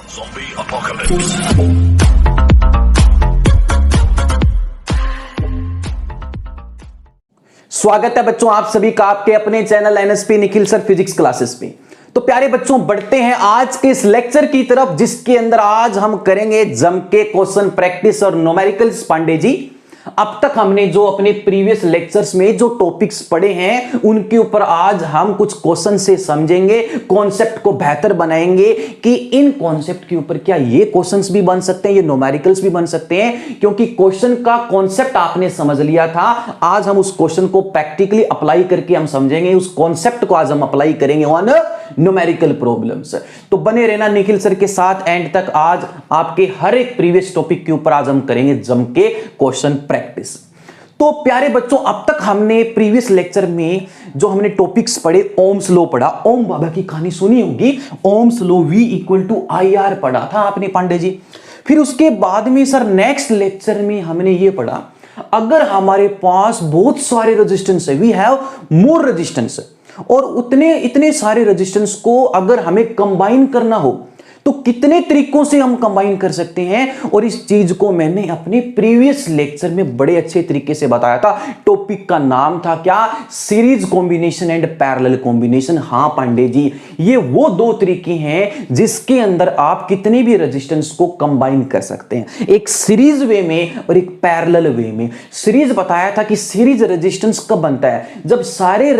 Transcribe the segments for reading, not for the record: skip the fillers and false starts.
Zombie apocalypse. स्वागत है बच्चों आप सभी का आपके अपने channel NSP Nikhil sir physics classes पे। तो प्यारे बच्चों बढ़ते हैं आज के इस लेक्चर की तरफ, जिसके अंदर आज हम करेंगे जम के क्वेश्चन प्रैक्टिस और न्यूमेरिकल्स। पांडे जी, अब तक हमने जो अपने प्रीवियस लेक्चर्स में जो टॉपिक्स पढ़े हैं उनके ऊपर आज हम कुछ क्वेश्चन से समझेंगे, कॉन्सेप्ट को बेहतर बनाएंगे कि इन कॉन्सेप्ट के ऊपर क्या ये क्वेश्चंस भी बन सकते हैं, ये न्यूमेरिकल्स भी बन सकते हैं। क्योंकि क्वेश्चन का कॉन्सेप्ट आपने समझ लिया था, आज हम उस क्वेश्चन को प्रैक्टिकली अप्लाई करके हम समझेंगे, उस कॉन्सेप्ट को आज हम अप्लाई करेंगे ऑन न्यूमेरिकल प्रॉब्लम्स। तो बने रहना निखिल सर के साथ एंड तक। आज आपके हर एक प्रीवियस टॉपिक के ऊपर आज हम करेंगे जम के क्वेश्चन प्रैक्टिस। तो प्यारे बच्चों अब तक हमने प्रीवियस लेक्चर में जो हमने टॉपिक्स पढ़े, ओम्स लॉ पढ़ा, ओम बाबा की कहानी सुनी होगी, ओम्स लॉ V = IR पढ़ा था आपने पांडे जी। फिर उसके बाद में सर नेक्स्ट लेक्चर में हमने ये पढ़ा, अगर हमारे पास बहुत सारे रेजिस्टेंस है, वी हैव मोर रेजिस्टेंस, और इतने सारे रेजिस्टेंस को अगर हमें कंबाइन करना हो तो कितने तरीकों से हम कंबाइन कर सकते हैं। और इस चीज को मैंने अपने प्रीवियस लेक्चर में बड़े अच्छे तरीके से बताया था। टॉपिक का नाम था क्या? Series combination and parallel combination. हाँ पांडे जी, ये वो दो तरीके हैं जिसके अंदर आप कितने भी रेजिस्टेंस को कंबाइन कर सकते हैं, एक सीरीज वे में और एक पैरेलल वे में। सीरीज बताया था कि सीरीज रेजिस्टेंस कब बनता है? जब सारे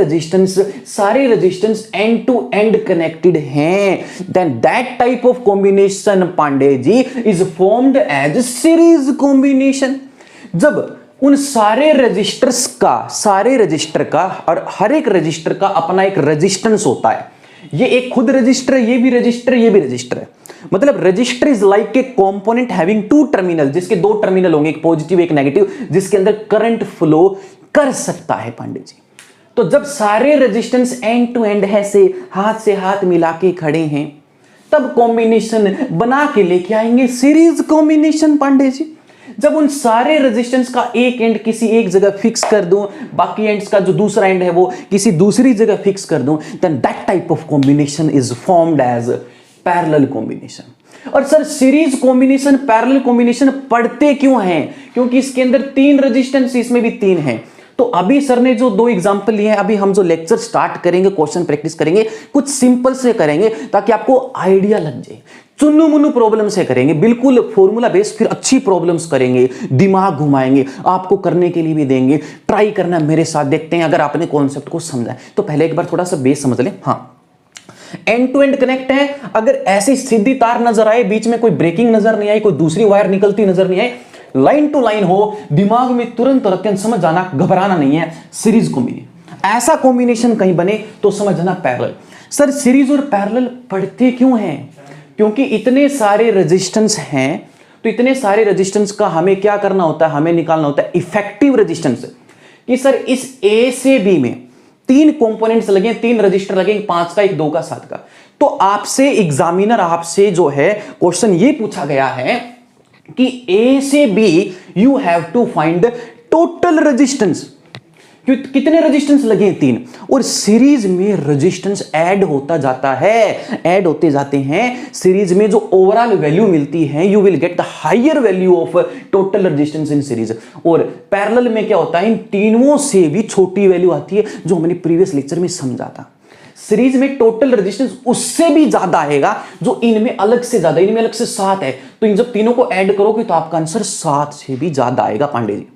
resistance end to end connected हैं, then that type combination Pandey ji is formed as series combination. जब उन सारे रजिस्टर का और हर एक रजिस्टर का अपना एक रेजिस्टेंस होता है, ये एक खुद रजिस्टर है, ये भी रजिस्टर है। मतलब register is like a component having two terminal, जिसके दो टर्मिनल होंगे, एक पॉजिटिव एक नेगेटिव, जिसके अंदर करंट फ्लो कर सकता है पांडे जी। तो जब सारे रेजिस्टेंस एंड टू एंड है से हाथ मिला के खड़े हैं, तब कॉम्बिनेशन बना के लेके आएंगे सीरीज कॉम्बिनेशन पांडे जी। जब उन सारे रेजिस्टेंस का एक एंड किसी एक जगह फिक्स कर दूं, बाकी एंड्स का जो दूसरा एंड है वो किसी दूसरी जगह फिक्स कर दूं, then that type of combination is formed as parallel combination. और sir series combination parallel combination पढ़ते क्यों हैं? क्योंकि इसके अंदर तीन रेजिस्टेंस, इसमें भी तीन हैं। तो अभी सर ने जो दो एग्जांपल लिए हैं, अभी हम जो लेक्चर स्टार्ट करेंगे, क्वेश्चन प्रैक्टिस करेंगे, कुछ सिंपल से करेंगे ताकि आपको आइडिया लग जाए। चुन्नू मुन्नू प्रॉब्लम से करेंगे, बिल्कुल फॉर्मूला बेस्ड, फिर अच्छी प्रॉब्लम्स करेंगे, दिमाग घुमाएंगे, आपको करने के लिए भी देंगे। ट्राई करना मेरे साथ, देखते हैं अगर आपने कॉन्सेप्ट को समझा। तो पहले एक बार थोड़ा सा बेस समझ लें। हाँ, एंड टू एंड कनेक्ट है। अगर ऐसी सीधी तार नजर आए, बीच में कोई ब्रेकिंग नजर नहीं आई, कोई दूसरी वायर निकलती नजर नहीं आई, लाइन टू लाइन हो, दिमाग में तुरंत रखें, समझ जाना, घबराना नहीं है, सीरीज कॉम्बिनेशन। ऐसा कॉम्बिनेशन कहीं बने तो समझ जाना पैरेलल। सर सीरीज और पैरेलल पढ़ते क्यों हैं? क्योंकि इतने सारे रेजिस्टेंस हैं, तो इतने सारे रेजिस्टेंस का हमें क्या करना होता है? हमें निकालना होता है इफेक्टिव रेजिस्टेंस। कि सर इस ए से बी में तीन कंपोनेंट्स लगे, तीन रजिस्टर लगे, 5 का, 1 2 का, 7 का। तो आपसे एग्जामिनर आपसे जो है क्वेश्चन ये पूछा गया है कि ए से B you have to find total resistance. कितने रेजिस्टेंस लगे? 3। और सीरीज में रेजिस्टेंस ऐड होता जाता है, ऐड होते जाते हैं। सीरीज में जो ओवरऑल वैल्यू मिलती है, you will get the higher value of total resistance in series. और पैरेलल में क्या होता है? इन तीनों से भी छोटी वैल्यू आती है, जो मैंने प्रीवियस लेक्चर में समझा था। सीरीज में टोटल रेजिस्टेंस उससे भी ज्यादा आएगा जो इनमें अलग से ज्यादा, इनमें अलग से 7 है, तो इन जब तीनों को ऐड करोगे तो आपका आंसर 7 से भी ज्यादा आएगा पांडे जी।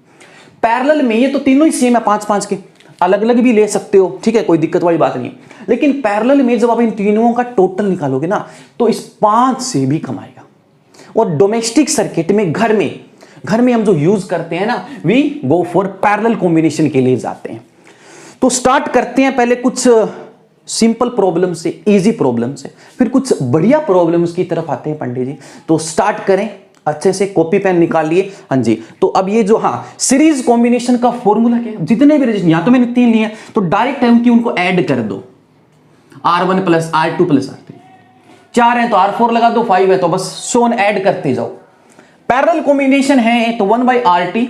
पैरेलल में ये तो तीनों ही सेम है, 5-5 के, अलग अलग भी ले सकते हो, ठीक है, कोई दिक्कत वाली बात नहीं है। लेकिन पैरेलल में जब आप इन तीनों का टोटल निकालोगे ना, तो इस 5 से भी कम आएगा। और डोमेस्टिक सर्किट में, घर में हम जो यूज करते हैं ना, we go for parallel combination के लिए जाते हैं। तो स्टार्ट करते हैं पहले कुछ सिंपल प्रॉब्लम से, इजी प्रॉब्लम से, फिर कुछ बढ़िया प्रॉब्लम्स की तरफ आते हैं पंडित जी। तो स्टार्ट करें, अच्छे से कॉपी पेन निकालिए। हाँ जी, तो अब ये जो, हाँ, सीरीज कॉम्बिनेशन का फॉर्मूला क्या है? जितने भी रेजिस्टेंस, यहां तो मैंने 3 लिए, तो डायरेक्ट है उनकी, उनको ऐड कर दो, R1 + R2 + R3। 4 है तो R4 लगा दो, 5 है तो बस सोन ऐड करते जाओ। पैरेलल कॉम्बिनेशन है तो 1/RT,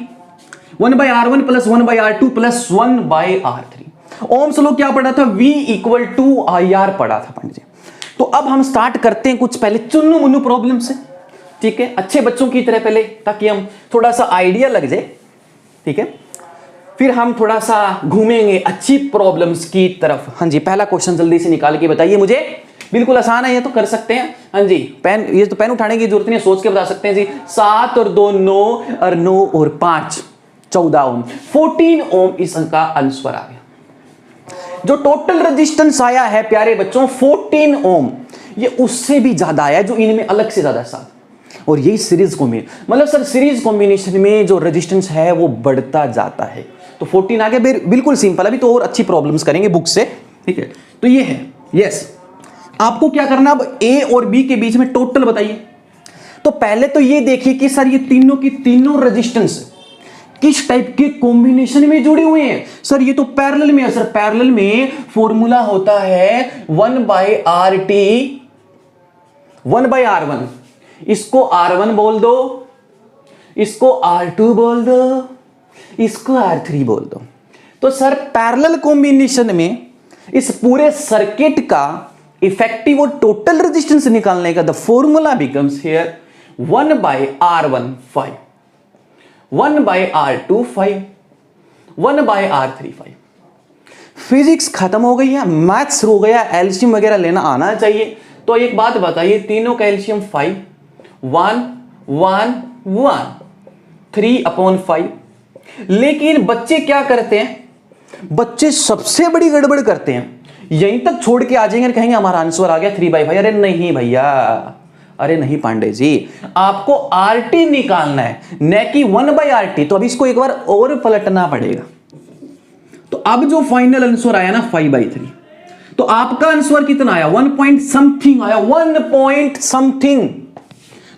1/R1 + 1/R2 + 1/R3। Ohm's law क्या पढ़ा था? V = IR पढ़ा था पंडित जी। तो अब हम स्टार्ट करते हैं कुछ पहले चुन्नू मुन्नू प्रॉब्लम से, ठीक है, अच्छे बच्चों की तरह पहले, ताकि हम थोड़ा सा आइडिया लग जाए, ठीक है। फिर हम थोड़ा सा घूमेंगे अच्छी प्रॉब्लम्स की तरफ। हाँ जी, पहला क्वेश्चन जल्दी से निकाल के बताइए मुझे। बिल्कुल आसान है, ये तो कर सकते हैं। हाँ जी, पेन, ये तो पेन उठाने की जरूरत नहीं है, सोच के बता सकते हैं जी। 7 और 2 9 और 9 और 5 14 ओम, 14 ओम इसका आंसर आ गया। जो टोटल रेजिस्टेंस आया है प्यारे बच्चों 14 ओम, ये उससे भी ज्यादा आया जो इनमें अलग से ज्यादा साथ। और यही सीरीज कॉम्बिनेशन, मतलब सर सीरीज कॉम्बिनेशन में जो रेजिस्टेंस है वो बढ़ता जाता है। तो 14 आ गया, बिल्कुल सिंपल। अभी तो और अच्छी प्रॉब्लम्स करेंगे बुक से, ठीक है। तो ये है, यस। आपको क्या करना, अब ए और बी के बीच में टोटल बताइए। तो पहले तो ये देखिए कि सर ये तीनों की तीनों रेजिस्टेंस किस टाइप के कॉम्बिनेशन में जुड़े हुए हैं। सर ये तो पैरेलल में है। सर पैरेलल में फॉर्मूला होता है 1/RT 1/R1। इसको R1 बोल दो, इसको R2 बोल दो, इसको R3 बोल दो। तो सर पैरेलल कॉम्बिनेशन में इस पूरे सर्किट का इफेक्टिव और टोटल रेजिस्टेंस निकालने का the formula becomes here 1/R1 5, 1/R2 5, 1/R3 5। Physics खत्म हो गई है, मैथ्स हो गया, एलसीएम वगैरह लेना आना चाहिए। तो एक बात बताइए, तीनों का एलसीएम 5, 1 1 1 3/5। लेकिन बच्चे क्या करते हैं, बच्चे सबसे बड़ी गड़बड़ करते हैं, यहीं तक छोड़ के आ जाएंगे और कहेंगे हमारा आंसर आ गया 3/5। अरे नहीं भैया, अरे नहीं पांडे जी, आपको RT निकालना है, न कि 1/RT। तो अब इसको एक बार और पलटना पड़ेगा। तो अब जो फाइनल आंसर आया ना 5/3, तो आपका आंसर कितना आया, 1 पॉइंट समथिंग आया, 1 पॉइंट समथिंग।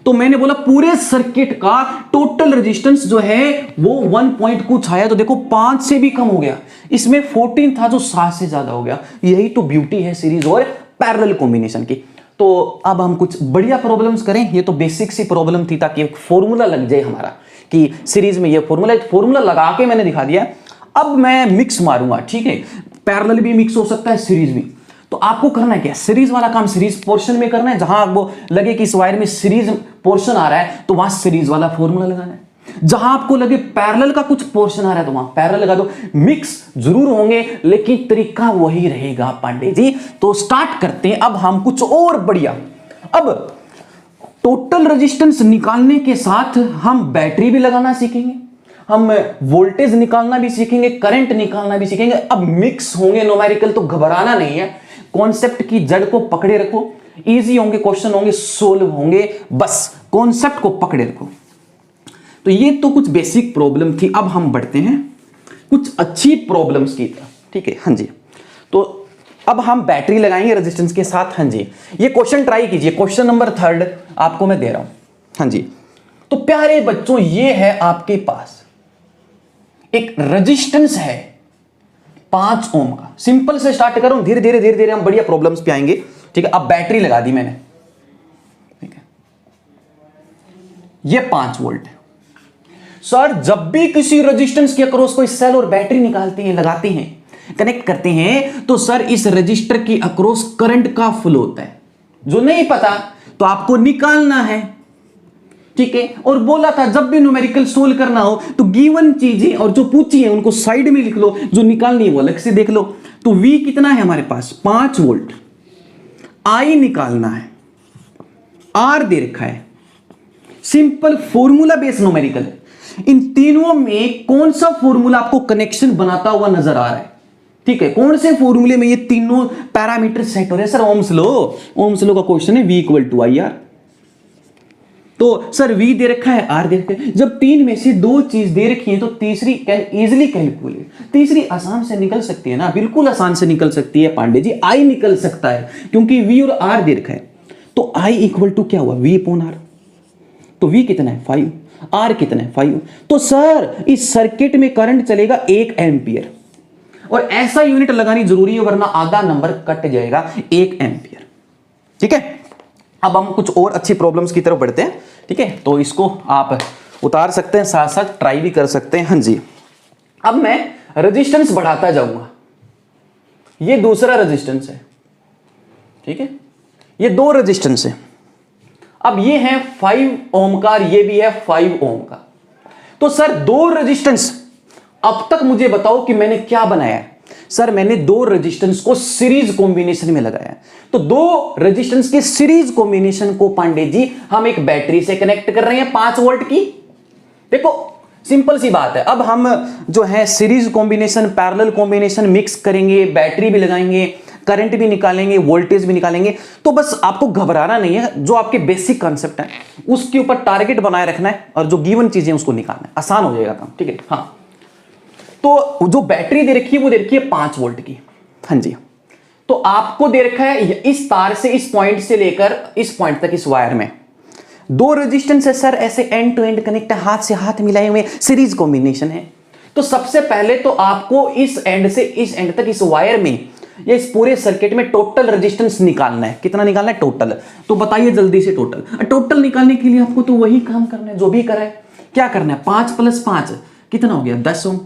तो मैंने बोला पूरे सर्किट का टोटल रेजिस्टेंस जो है वो 1 पॉइंट कुछ आया। तो देखो 5 से भी कम हो गया, इसमें 14 था जो 7 से ज्यादा हो गया। यही तो ब्यूटी है सीरीज और पैरेलल कॉम्बिनेशन की। तो अब हम कुछ बढ़िया प्रॉब्लम्स करें। ये तो बेसिक सी प्रॉब्लम थी ताकि एक फॉर्मूला लग जाए हमारा कि सीरीज में ये फॉर्मूला लगा के मैंने दिखा दिया। अब मैं मिक्स मारूंगा, ठीक है, पैरेलल भी मिक्स हो सकता है, सीरीज भी। तो आपको करना है क्या, सीरीज वाला काम सीरीज पोर्शन में करना है। जहां आपको लगे कि इस वायर में सीरीज पोर्शन आ रहा है तो वहां सीरीज वाला फॉर्मूला लगाना है। जहां आपको लगे पैरेलल का कुछ पोर्शन आ रहा है तो वहां पैरेलल लगा दो। मिक्स जरूर होंगे लेकिन तरीका वही रहेगा पांडे जी। तो स्टार्ट करते हैं अब हम कुछ और बढ़िया। अब टोटल रेजिस्टेंस निकालने के साथ हम बैटरी भी लगाना सीखेंगे, हम वोल्टेज निकालना भी सीखेंगे, करंट निकालना भी सीखेंगे। अब मिक्स होंगे न्यूमेरिकल, तो घबराना नहीं है। कॉन्सेप्ट की जड़ को पकड़े रखो, इजी होंगे क्वेश्चन, होंगे सोल्व होंगे, बस कॉन्सेप्ट को पकड़े रखो। तो ये तो कुछ बेसिक प्रॉब्लम थी। अब हम बढ़ते हैं कुछ अच्छी प्रॉब्लम्स की तरफ, ठीक है। हाँ जी, तो अब हम बैटरी लगाएंगे रेजिस्टेंस के साथ। हाँ जी, ये क्वेश्चन ट्राई कीजिए, क्वेश्चन नंबर 3 आपको मैं दे रहा हूं। हाँ जी, तो प्यारे बच्चों ये है आपके पास एक रेजिस्टेंस है 5 ओम का। सिंपल से स्टार्ट कर रहा हूं, धीरे धीरे हम बढ़िया प्रॉब्लम्स पे आएंगे, ठीक है। अब बैटरी लगा दी मैंने, ठीक है, ये 5 वोल्ट है। सर जब भी किसी रेजिस्टेंस के अक्रॉस कोई सेल और बैटरी निकालते हैं, लगाते हैं, कनेक्ट करते हैं, तो सर इस रजिस्टर की अक्रॉस करंट का फ्लो होता है। जो नहीं पता तो आपको निकालना है, ठीक है। और बोला था जब भी न्यूमेरिकल सोल्व करना हो तो गिवन चीजें और जो पूछी है उनको साइड में लिख लो, जो निकालनी है वो अलग से देख लो। तो V कितना है हमारे पास 5 वोल्ट, I निकालना है, R दे रखा है। सिंपल फॉर्मूला बेस्ड न्यूमेरिकल है। इन तीनों में कौन सा फॉर्मूला आपको कनेक्शन बनाता हुआ नजर आ रहा है, ठीक है। कौन से फॉर्मूले में ये तीनों पैरामीटर सेट हो रहे हैं। सर ओम्स लॉ का क्वेश्चन है V = IR। तो सर V दे रखा है, R दे रखा है। जब 3 में से 2 चीज दे रखी है तो तीसरी कैन इजीली कैलकुलेट, तीसरी आसान से निकल सकती है ना, बिल्कुल आसान से निकल सकती है पांडे जी। I निकल सकता है क्योंकि V और R दे रखा है। तो I = क्या हुआ V/R। तो V कितना है 5, R कितना है 5। तो सर इस सर्किट में करंट चलेगा 1 एम्पियर, और ऐसा यूनिट लगानी जरूरी है वरना आधा नंबर कट जाएगा, 1 एम्पियर, ठीक है। अब हम कुछ और अच्छी प्रॉब्लम्स की तरफ बढ़ते हैं, ठीक है। तो इसको आप उतार सकते हैं, साथ साथ ट्राई भी कर सकते हैं। हाँ जी, अब मैं रेजिस्टेंस बढ़ाता जाऊंगा। ये दूसरा रेजिस्टेंस है, ठीक है, ये दो रेजिस्टेंस है। अब ये है 5 ओम का, ये भी है 5 ओम का। तो सर दो रेजिस्टेंस, अब तक मुझे बताओ कि मैंने क्या बनाया है। सर मैंने दो रेजिस्टेंस को सीरीज कॉम्बिनेशन में लगाया। तो दो रेजिस्टेंस के सीरीज कॉम्बिनेशन को पांडे जी हम एक बैटरी से कनेक्ट कर रहे हैं 5 वोल्ट की। देखो सिंपल सी बात है। अब हम जो है series combination, parallel combination mix करेंगे, बैटरी भी लगाएंगे, करंट भी निकालेंगे, वोल्टेज भी निकालेंगे। तो बस आपको घबराना नहीं है, जो आपके बेसिक कॉन्सेप्ट है उसके ऊपर टारगेट बनाए रखना है और जो गिवन चीजें उसको निकालना है, आसान हो जाएगा काम। ठीक है। हाँ, तो जो बैटरी दे रखी है वो दे रखी है 5 वोल्ट की। हाँ जी। तो आपको दे रखा है इस तार से, इस पॉइंट से लेकर इस पॉइंट तक, इस वायर में दो रेजिस्टेंस है सर, ऐसे एंड टू एंड कनेक्ट, हाथ से हाथ मिलाए हुए सीरीज कॉम्बिनेशन है। तो सबसे पहले तो आपको इस एंड से इस एंड तक इस वायर में या इस पूरे सर्किट में टोटल रेजिस्टेंस निकालना है। कितना निकालना है? टोटल। तो बताइए जल्दी से टोटल। टोटल निकालने के लिए आपको तो वही काम करना है जो भी करा है। क्या करना है? 5 + 5 कितना हो गया? 10 ओम।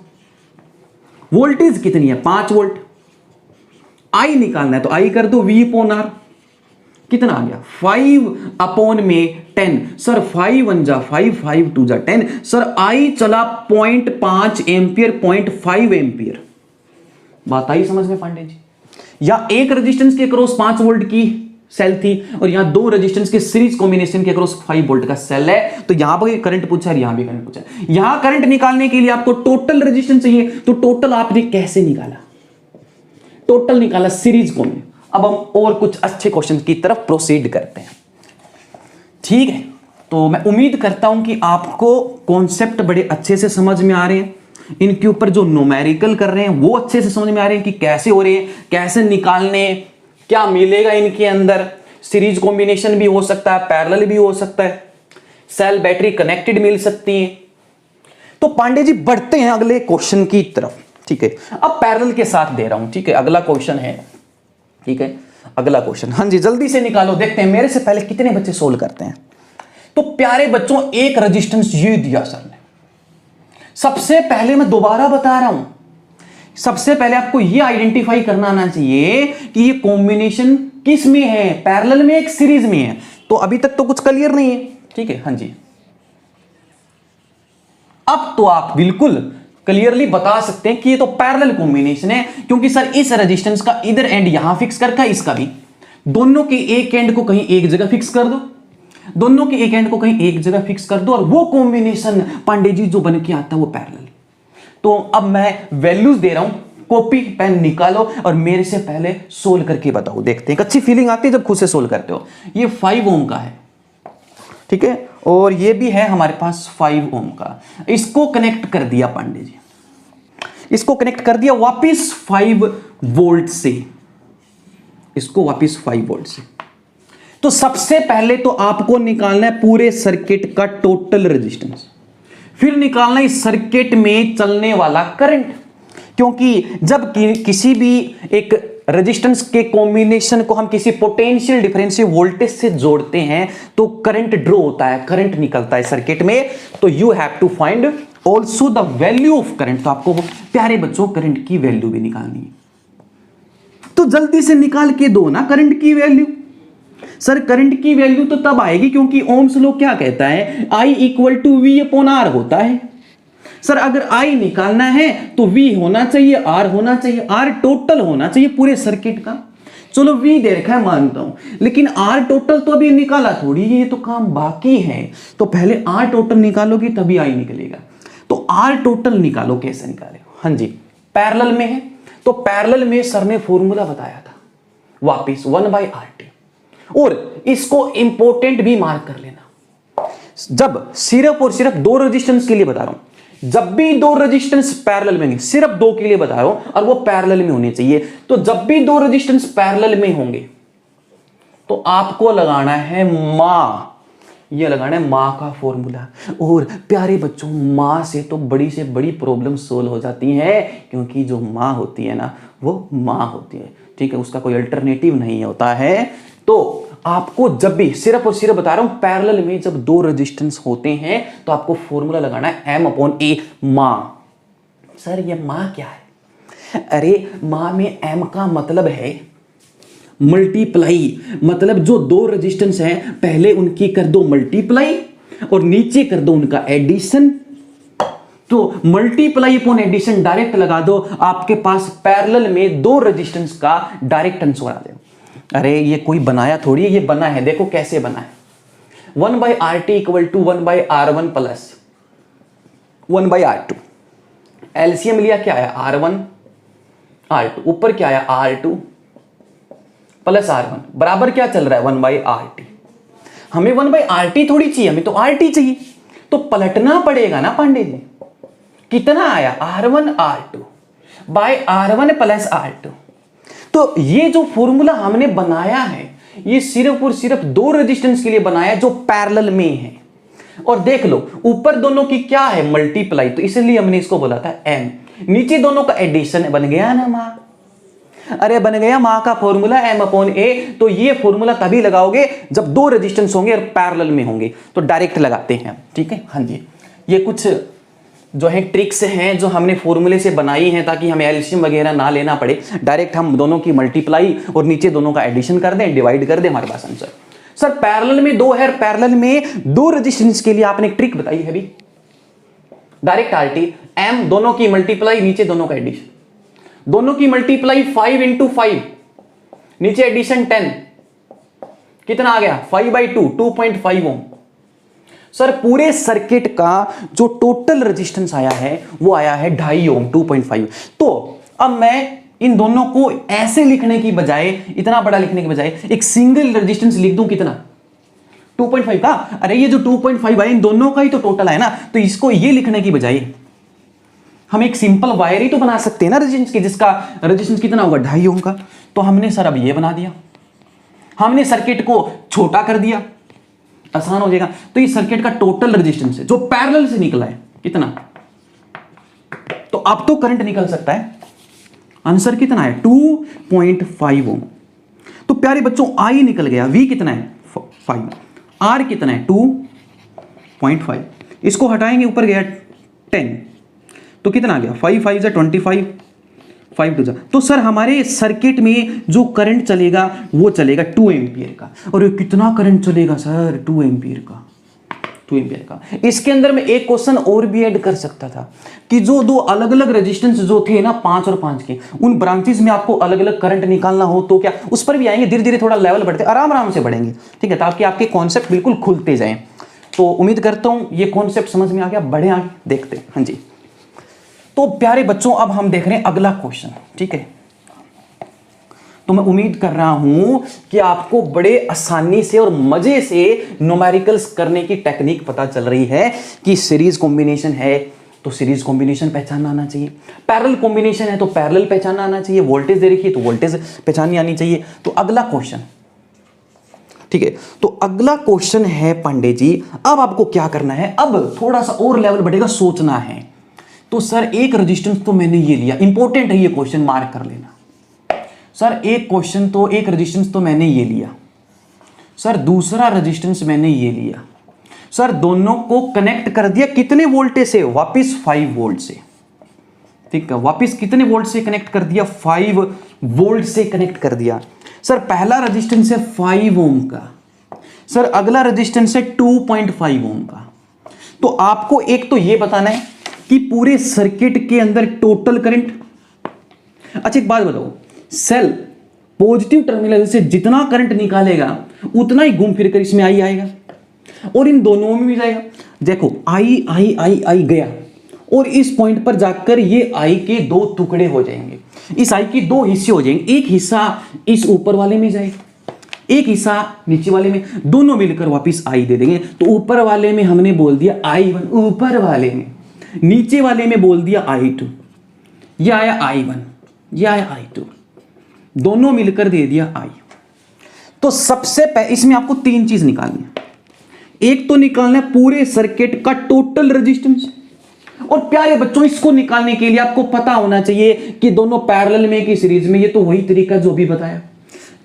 वोल्टेज कितनी है? 5 वोल्ट। आई निकालना है तो आई कर दो V/R। कितना आ गया? 5/10। सर 5 1 जा 5, 5 2 जा 10। सर आई चला 0.5 एम्पियर, 0.5 एम्पियर। बात आई समझ में पांडे जी? या एक रेजिस्टेंस के अक्रॉस 5 वोल्ट की सेल थी और यहां दो रेजिस्टेंस के सीरीज कॉम्बिनेशन के अक्रॉस 5 वोल्ट का सेल है। तो यहां पर करंट पूछा है, यहां भी करंट पूछा है। यहां करंट निकालने के लिए आपको टोटल रेजिस्टेंस चाहिए। तो टोटल आपने कैसे निकाला? टोटल निकाला सीरीज कॉम्बिनेशन। अब हम और कुछ अच्छे क्वेश्चन की तरफ प्रोसीड करते हैं। ठीक है। तो मैं उम्मीद करता हूं कि आपको कॉन्सेप्ट बड़े अच्छे से समझ में आ रहे हैं। इनके ऊपर जो न्यूमेरिकल कर रहे हैं वो अच्छे से समझ में आ रहे हैं कि कैसे हो रहे हैं, कैसे निकालने, क्या मिलेगा इनके अंदर। सीरीज कॉम्बिनेशन भी हो सकता है, पैरेलल भी हो सकता है, सेल बैटरी कनेक्टेड मिल सकती है। तो पांडे जी बढ़ते हैं अगले क्वेश्चन की तरफ। ठीक है। अब पैरेलल के साथ दे रहा हूं। ठीक है। अगला क्वेश्चन है। ठीक है। अगला क्वेश्चन, हाँ जी जल्दी से निकालो। देखते हैं मेरे से पहले कितने बच्चे सोल्व करते हैं। तो प्यारे बच्चों, एक रेजिस्टेंस ये दिया सर ने। सबसे पहले मैं दोबारा बता रहा हूं, सबसे पहले आपको यह आइडेंटिफाई करना आना चाहिए कि ये कॉम्बिनेशन किस में है, पैरेलल में एक सीरीज में है। तो अभी तक तो कुछ क्लियर नहीं है। ठीक है। हाँ जी। अब तो आप बिल्कुल क्लियरली बता सकते हैं कि ये तो पैरेलल कॉम्बिनेशन है, क्योंकि सर इस रेजिस्टेंस का इधर एंड यहां फिक्स करके इसका भी, दोनों के एक एंड को कहीं एक जगह फिक्स कर दो, दोनों के एक एंड को कहीं एक जगह फिक्स कर दो और वो कॉम्बिनेशन पांडे जी जो बन के आता है वो पैरेलल। तो अब मैं वैल्यूज दे रहा हूं, कॉपी पेन निकालो और मेरे से पहले सोल्व करके बताओ। देखते हैं, अच्छी फीलिंग आती है जब खुद से सोल्व करते हो। ये 5 ओम का है। ठीक है। और ये भी है हमारे पास 5 ओम का। इसको कनेक्ट कर दिया पांडे जी, इसको कनेक्ट कर दिया वापिस 5 वोल्ट से, इसको वापिस 5 वोल्ट से। तो सबसे पहले तो आपको निकालना है पूरे सर्किट का टोटल रेजिस्टेंस, फिर निकालना है इस सर्किट में चलने वाला करंट। क्योंकि जब किसी भी एक रेजिस्टेंस के कॉम्बिनेशन को हम किसी पोटेंशियल डिफरेंशियल वोल्टेज से जोड़ते हैं तो करंट ड्रॉ होता है, करंट निकलता है सर्किट में। तो you have to find also the value of current. तो आपको प्यारे बच्चों करंट की वैल्यू भी निकालनी है। तो जल्दी से निकाल के दो ना करंट की वैल्यू। सर करंट की वैल्यू तो तब आएगी क्योंकि ओम्स लॉ क्या कहता है, I = V/R होता है। सर अगर I निकालना है तो V होना चाहिए, R होना चाहिए, R टोटल होना चाहिए पूरे सर्किट का। चलो V दे रखा है मानता हूं, लेकिन R टोटल तो अभी निकाला थोड़ी, ये तो काम बाकी है। तो पहले R टोटल निकालोगी तभी I निकलेगा। तो R टोटल निकालो, कैसे निकाले? हाँ जी, पैरेलल में है तो पैरेलल में सर ने फॉर्मूला बताया था वापिस 1/RT। और इसको इंपॉर्टेंट भी मार्क कर लेना। जब सिर्फ और सिर्फ दो रेजिस्टेंस के लिए बता रहा हूं, जब भी दो रेजिस्टेंस पैरेलल में, सिर्फ दो के लिए बता रहा हूं और वो पैरेलल में होने चाहिए। तो जब भी दो रेजिस्टेंस पैरेलल में होंगे तो आपको लगाना है मां, ये लगाना है मां का फॉर्मूला। और प्यारे बच्चों, मां से तो बड़ी से बड़ी प्रॉब्लम सोल्व हो जाती है, क्योंकि जो मां होती है ना वो मां होती है। ठीक है, उसका कोई अल्टरनेटिव नहीं होता है। तो आपको जब भी, सिर्फ और सिर्फ बता रहा हूं, पैरेलल में जब दो रेजिस्टेंस होते हैं तो आपको फॉर्मूला लगाना है M/A, मां। सर ये मां क्या है? अरे मां में M का मतलब है मल्टीप्लाई, मतलब जो दो रेजिस्टेंस हैं पहले उनकी कर दो मल्टीप्लाई और नीचे कर दो उनका एडिशन। तो मल्टीप्लाई अपॉन एडिशन डायरेक्ट लगा दो, आपके पास पैरेलल में दो रेजिस्टेंस का डायरेक्ट आंसर आ जाए। अरे ये कोई बनाया थोड़ी है, ये बना है, देखो कैसे बना है। 1/RT equal to 1/R1 plus 1/R2। LCM लिया, क्या आया R1 R2, ऊपर क्या आया R2 प्लस R1 बराबर क्या चल रहा है 1/RT। हमें 1/RT थोड़ी चाहिए, हमें तो RT चाहिए, तो पलटना पड़ेगा ना पांडे जी। कितना आया R1 R2 bye R1 plus R2। तो ये जो फॉर्मूला हमने बनाया है ये सिर्फ और सिर्फ दो रेजिस्टेंस के लिए बनाया है जो पैरेलल में है। और देख लो ऊपर दोनों की क्या है मल्टीप्लाई, तो इसलिए हमने इसको बोला था m, नीचे दोनों का एडिशन बन गया ना माँ। अरे बन गया माँ का फॉर्मूला m/a। तो ये फॉर्मूला तभी लगाओगे जब दो रेजिस्टेंस होंगे और पैरेलल में होंगे, तो डायरेक्ट लगाते हैं। ठीक है, हाँ जी, ये कुछ जो है ट्रिक्स हैं जो हमने फॉर्मूले से बनाई हैं ताकि हमें एलसीएम वगैरह ना लेना पड़े, डायरेक्ट हम दोनों की मल्टीप्लाई और नीचे दोनों का एडिशन कर दें, डिवाइड कर दें, हमारे पास आंसर। सर पैरेलल में दो है, पैरेलल में दो रेजिस्टेंस के लिए आपने एक ट्रिक बताई है अभी, डायरेक्ट आरटी एम, दोनों की मल्टीप्लाई नीचे दोनों का एडिशन, दोनों की मल्टीप्लाई 5 × 5 नीचे एडिशन 10, कितना आ गया 5/2 2.5 ओम। सर पूरे सर्किट का जो टोटल रेजिस्टेंस आया है वो आया है 2.5 ओम 2.5। तो अब मैं इन दोनों को ऐसे लिखने की बजाय, इतना बड़ा लिखने की बजाय एक सिंगल रेजिस्टेंस लिख दूं, कितना 2.5 का। अरे ये जो 2.5 है इन दोनों का ही तो टोटल है ना, तो इसको ये लिखने की बजाय हम एक सिंपल वायर ही तो बना सकते हैं ना रेजिस्टेंस की, जिसका रेजिस्टेंस कितना होगा 2.5 ओम का। तो हमने सर अब ये बना दिया, हमने सर्किट को छोटा कर दिया, आसान हो जाएगा। तो ये सर्किट का टोटल रेजिस्टेंस है जो पैरेलल से निकला है, कितना, तो अब तो करंट निकल सकता है। आंसर कितना है 2.5 ओम। तो प्यारे बच्चों आई निकल गया, वी कितना है 5, आर कितना है 2.5, इसको हटाएंगे ऊपर गया 10, तो कितना आ गया 5 5 जा 25, 5 2 जा। तो सर हमारे सर्किट में जो करंट चलेगा वो चलेगा 2 एम्पियर का। और ये कितना करंट चलेगा सर 2 एम्पियर का, 2 एम्पियर का। इसके अंदर में एक क्वेश्चन और भी ऐड कर सकता था कि जो दो अलग अलग रेजिस्टेंस जो थे ना 5 और 5 के, उन ब्रांचेस में आपको अलग अलग करंट निकालना हो तो क्या, उस पर भी आएंगे, धीरे धीरे थोड़ा लेवल बढ़ते आराम आराम से बढ़ेंगे। ठीक है, ताकि आपके कॉन्सेप्ट बिल्कुल खुलते जाएं। तो उम्मीद करता हूं ये कॉन्सेप्ट समझ में आ गया, बढ़े आगे देखते। हाँ जी, तो प्यारे बच्चों अब हम देख रहे हैं अगला क्वेश्चन। ठीक है, तो मैं उम्मीद कर रहा हूं कि आपको बड़े आसानी से और मजे से न्यूमेरिकल्स करने की टेक्निक पता चल रही है कि सीरीज कॉम्बिनेशन है तो सीरीज कॉम्बिनेशन पहचानना आना चाहिए, पैरेलल कॉम्बिनेशन है तो पैरेलल पहचानना आना चाहिए, वोल्टेज दे रखी है तो वोल्टेज पहचाननी आनी चाहिए। तो अगला क्वेश्चन, ठीक है, तो अगला क्वेश्चन है पांडे जी, अब आपको क्या करना है, अब थोड़ा सा और लेवल बढ़ेगा, सोचना है। तो सर एक रेजिस्टेंस तो मैंने ये लिया, इंपॉर्टेंट है ये क्वेश्चन, मार्क कर लेना। सर एक क्वेश्चन तो एक रेजिस्टेंस तो मैंने ये लिया, सर दूसरा रेजिस्टेंस मैंने ये लिया, सर दोनों को कनेक्ट कर दिया कितने वोल्टेज से, वापस 5 वोल्ट से। ठीक है, वापस कितने वोल्ट से कनेक्ट कर दिया, 5 वोल्ट से कनेक्ट कर दिया। सर पहला रेजिस्टेंस है 5 ओम का, सर अगला रेजिस्टेंस है 2.5 ओम का। तो आपको एक तो ये बताना है कि पूरे सर्किट के अंदर टोटल करंट। अच्छा एक बात बताओ, सेल पॉजिटिव टर्मिनल से जितना करंट निकालेगा उतना ही घूम फिर कर इसमें आई आएगा और इन दोनों में भी जाएगा। देखो आई आई आई आई गया और इस पॉइंट पर जाकर ये आई के दो टुकड़े हो जाएंगे, इस आई के दो हिस्से हो जाएंगे, एक हिस्सा इस ऊपर वाले में जाएगा, एक हिस्सा नीचे वाले में, दोनों मिलकर वापस आई दे देंगे। तो ऊपर वाले में हमने बोल दिया I1, ऊपर वाले में, नीचे वाले में बोल दिया I2, ये आया I1, ये आया I2, दोनों मिलकर दे दिया I। तो सबसे पहले इसमें आपको 3 चीज निकालनी है, एक तो निकालना है पूरे सर्किट का टोटल रेजिस्टेंस, और प्यारे बच्चों इसको निकालने के लिए आपको पता होना चाहिए कि दोनों पैरेलल में कि सीरीज में, ये तो वही तरीका जो भी बताया,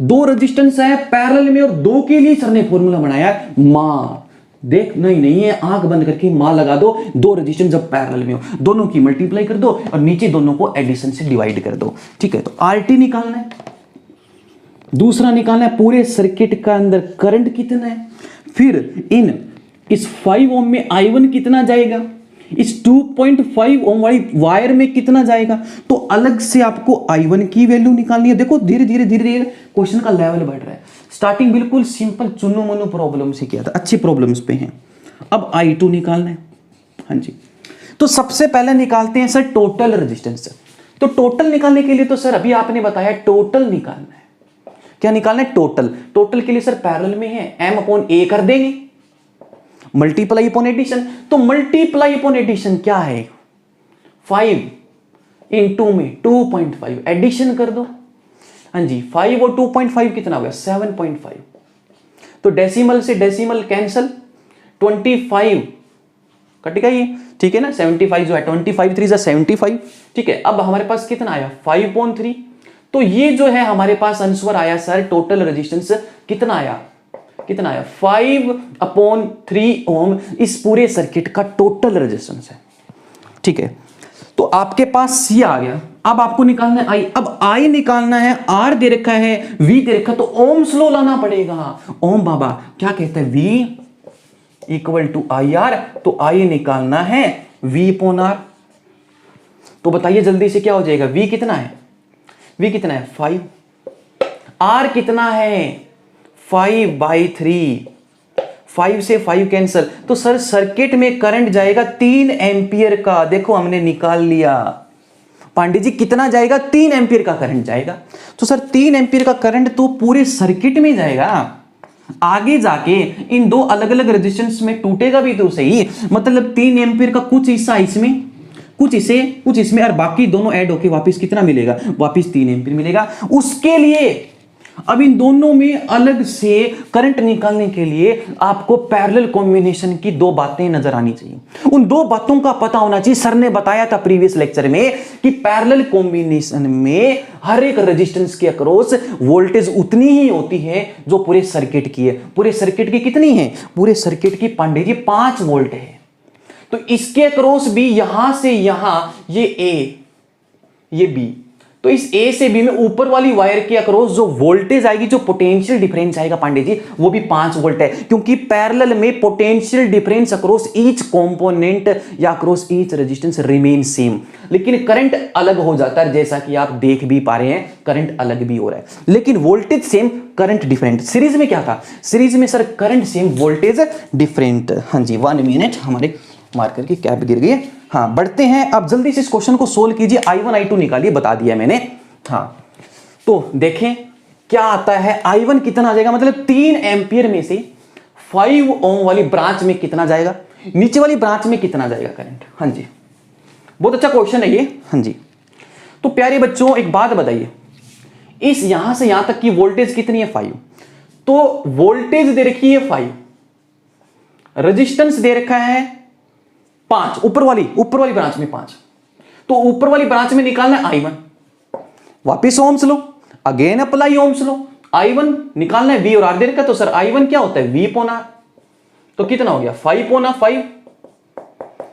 2 रेजिस्टेंस है पैरेलल में और 2 के लिए सर ने फॉर्मूला बनाया माँ, देख नहीं है, आंख बंद करके माँ लगा दो, 2 रेजिस्टेंस जब पैरेलल में हो दोनों की मल्टीप्लाई कर दो और नीचे दोनों को एडिशन से डिवाइड कर दो। ठीक है, तो आरटी निकालना है, दूसरा निकालना है पूरे सर्किट का अंदर करंट कितना है, फिर इस 5 ओम में I1 कितना जाएगा, इस 2.5 ओम वाली वायर में कितना जाएगा। तो अलग से आपको I1 की वैल्यू निकालनी है। देखो धीरे धीरे क्वेश्चन का लेवल बढ़ रहा है। स्टार्टिंग बिल्कुल सिंपल चुन्नू मुन्नू प्रॉब्लम से किया था, अच्छी प्रॉब्लम्स पे हैं। अब I2 निकालना है। हाँ जी, तो सबसे पहले निकालते हैं सर टोटल रेजिस्टेंस। तो टोटल निकालने के लिए तो सर अभी आपने बताया टोटल निकालना है। क्या निकालना है, टोटल के लिए सर पैरेलल में है M/A कर देंगे, मल्टीप्लाई अपॉन एडिशन। तो मल्टीप्लाई अपॉन एडिशन क्या है, 5 इंटू में 2.5 एडिशन कर दो। हाँ जी, 5 और 2.5 कितना हो गया, 7.5। तो डेसिमल से डेसिमल कैंसल, 25 कटेगा ये, ठीक है ना। 75 जो है 25 3 75, ठीक है। अब हमारे पास कितना आया 5/3। तो ये जो है हमारे पास आंसर आया सर टोटल रेजिस्टेंस कितना आया 5/3 ओम इस पूरे सर्किट का टोटल रेजिस्टेंस है, ठीक है। तो आपके पास सी आ गया। अब आपको निकालना है आई। अब आई निकालना है, आर दे रखा है, वी दे रखा, तो ओम्स लॉ लाना पड़ेगा। ओम बाबा क्या कहता है, V equal to I R. तो आई निकालना है वी अपॉन आर। तो बताइए जल्दी से क्या हो जाएगा, वी कितना है, 5, आर कितना है 5/3, 5 से 5 कैंसल। तो सर सर्किट में करंट जाएगा 3 एंपियर का। देखो हमने निकाल लिया पांडे जी, कितना जाएगा 3 एंपियर का करंट जाएगा। तो सर 3 एंपियर का करंट तो पूरे सर्किट में जाएगा, आगे जाके इन दो अलग अलग रेजिस्टेंस में टूटेगा भी तो सही। मतलब 3 एंपियर का कुछ हिस्सा इसमें, कुछ इसमें, और बाकी दोनों ऐड होके वापस कितना मिलेगा, वापस 3 एंपियर मिलेगा। उसके लिए अब इन दोनों में अलग से करंट निकालने के लिए आपको पैरेलल कॉम्बिनेशन की 2 बातें नजर आनी चाहिए। उन 2 बातों का पता होना चाहिए। सर ने बताया था प्रीवियस लेक्चर में कि पैरेलल कॉम्बिनेशन में हर एक रेजिस्टेंस के अक्रॉस वोल्टेज उतनी ही होती है जो पूरे सर्किट की है। पूरे सर्किट की कितनी है, पूरे सर्किट की पांडे जी 5 वोल्ट है। तो इसके अक्रॉस भी यहां से यहां ये ए, ये बी, तो इस ए से बी में ऊपर वाली वायर के अक्रॉस जो वोल्टेज आएगी, जो पोटेंशियल डिफरेंस आएगा पांडे जी, वो भी 5 वोल्ट है। क्योंकि पैरेलल में potential difference across each component या across each resistance remain same, लेकिन करंट अलग हो जाता है। जैसा कि आप देख भी पा रहे हैं, करंट अलग भी हो रहा है, लेकिन voltage same, current different. Series में क्या था, सीरीज में sir current same voltage different. हाँ जी, 1 मिनट, हमारे मार्कर की कैप गिर गई है। हाँ, बढ़ते हैं अब जल्दी से इस क्वेश्चन को सोल्व कीजिए। I1 I2 निकालिए, बता दिया मैंने। हाँ, तो देखें क्या आता है, I1 कितना आ जाएगा, मतलब 3 एंपियर में से 5 ओम वाली ब्रांच में कितना जाएगा, नीचे वाली ब्रांच में कितना जाएगा करंट। हाँ जी, बहुत अच्छा क्वेश्चन है ये। हाँ जी, तो प्यारे बच्चों एक बात बताइए, इस यहां से यहां तक की वोल्टेज कितनी है 5, तो वोल्टेज दे रखी है 5, रेजिस्टेंस दे रखा है 5, ऊपर वाली ब्रांच में 5। तो ऊपर वाली ब्रांच में निकालना है I1, वापिस ओम्स लो, अगेन अप्लाई ओम्स लो। I1 निकालना है, V और R दे रखा, तो सर I1 क्या होता है, V अपॉन R। तो कितना हो गया 5/5।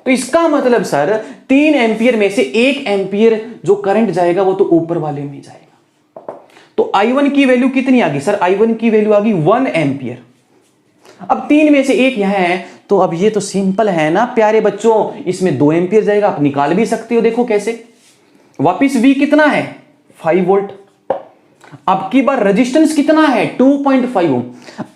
तो इसका मतलब सर 3 एंपियर में से 1 एंपियर जो करंट जाएगा वो तो ऊपर वाले में जाएगा। तो I1 की वैल्यू कितनी आ गई सर, I1 की वैल्यू आ गई 1 एंपियर। अब 3 में से 1 यहां है, तो अब ये तो सिंपल है ना प्यारे बच्चों, इसमें 2 एंपियर जाएगा, आप निकाल भी सकते हो। देखो कैसे, वापिस V कितना है 5 वोल्ट। अब की बार रेजिस्टेंस कितना है 2.5 ओम।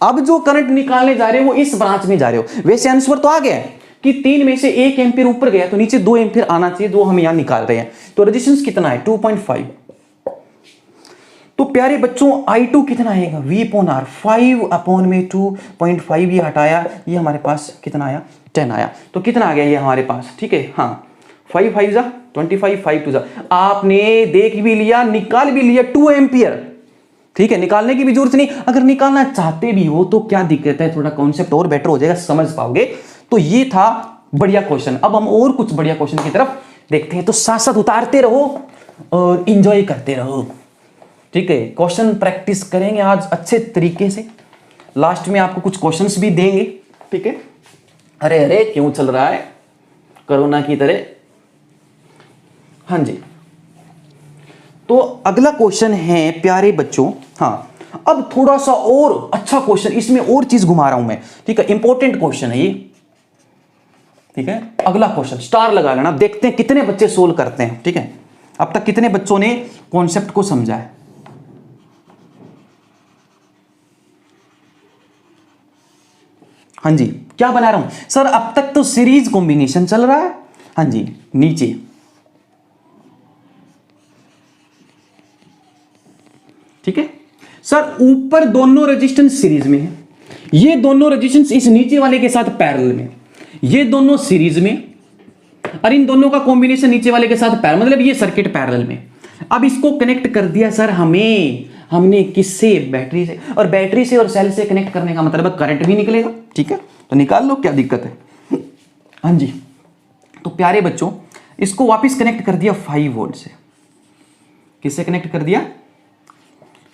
अब जो करंट निकालने जा रहे हो वो इस ब्रांच में जा रहे हो। वैसे आंसर तो आ गया कि 3 में से 1 एंपियर ऊपर गया, तो नीचे 2 एंपियर आना चाहिए, जो हम यहां निकाल रहे हैं। तो रेजिस्टेंस कितना है 2.5। तो प्यारे बच्चों I2 कितना आएगा, V अपॉन R, 5 अपॉन में 2.5 ये हटाया, ये हमारे पास कितना आया 10 आया। तो कितना आ गया ये हमारे पास, ठीक है। हाँ, 5 5 जा 25, 5 2 जा, आपने देख भी लिया, निकाल भी लिया 2 एंपियर, ठीक है। निकालने की भी जरूरत नहीं, अगर निकालना चाहते भी हो तो क्या दिक्कत है, थोड़ा कॉन्सेप्ट और बेटर हो जाएगा, समझ पाओगे। तो ये था बढ़िया क्वेश्चन। अब हम और कुछ बढ़िया क्वेश्चन की तरफ देखते हैं। तो साथ साथ उतारते रहो और इंजॉय करते रहो, ठीक है। क्वेश्चन प्रैक्टिस करेंगे आज अच्छे तरीके से, लास्ट में आपको कुछ क्वेश्चंस भी देंगे, ठीक है। अरे अरे क्यों चल रहा है कोरोना की तरह। हाँ जी, तो अगला क्वेश्चन है प्यारे बच्चों, हाँ, अब थोड़ा सा और अच्छा क्वेश्चन, इसमें और चीज घुमा रहा हूं मैं, ठीक है, इंपॉर्टेंट क्वेश्चन है ये, ठीक है। अगला क्वेश्चन स्टार लगा लेना, देखते हैं कितने बच्चे सोल्व करते हैं, ठीक है, अब तक कितने बच्चों ने कॉन्सेप्ट को समझा है। हाँ जी, क्या बना रहा हूं सर, अब तक तो सीरीज कॉम्बिनेशन चल रहा है। हाँ जी, नीचे ठीक है सर, ऊपर दोनों रेजिस्टेंस सीरीज में है, ये दोनों रेजिस्टेंस इस नीचे वाले के साथ पैरेलल में, ये दोनों सीरीज में, और इन दोनों का कॉम्बिनेशन नीचे वाले के साथ पैरेलल, मतलब ये सर्किट पैरेलल में। अब इसको कनेक्ट कर दिया सर हमने किससे, बैटरी से, और बैटरी से और सेल से कनेक्ट करने का मतलब करंट भी निकलेगा, ठीक है, तो निकाल लो, क्या दिक्कत है। हाँ जी, तो प्यारे बच्चों इसको वापस कनेक्ट कर दिया 5 वोल्ट से, किससे कनेक्ट कर दिया,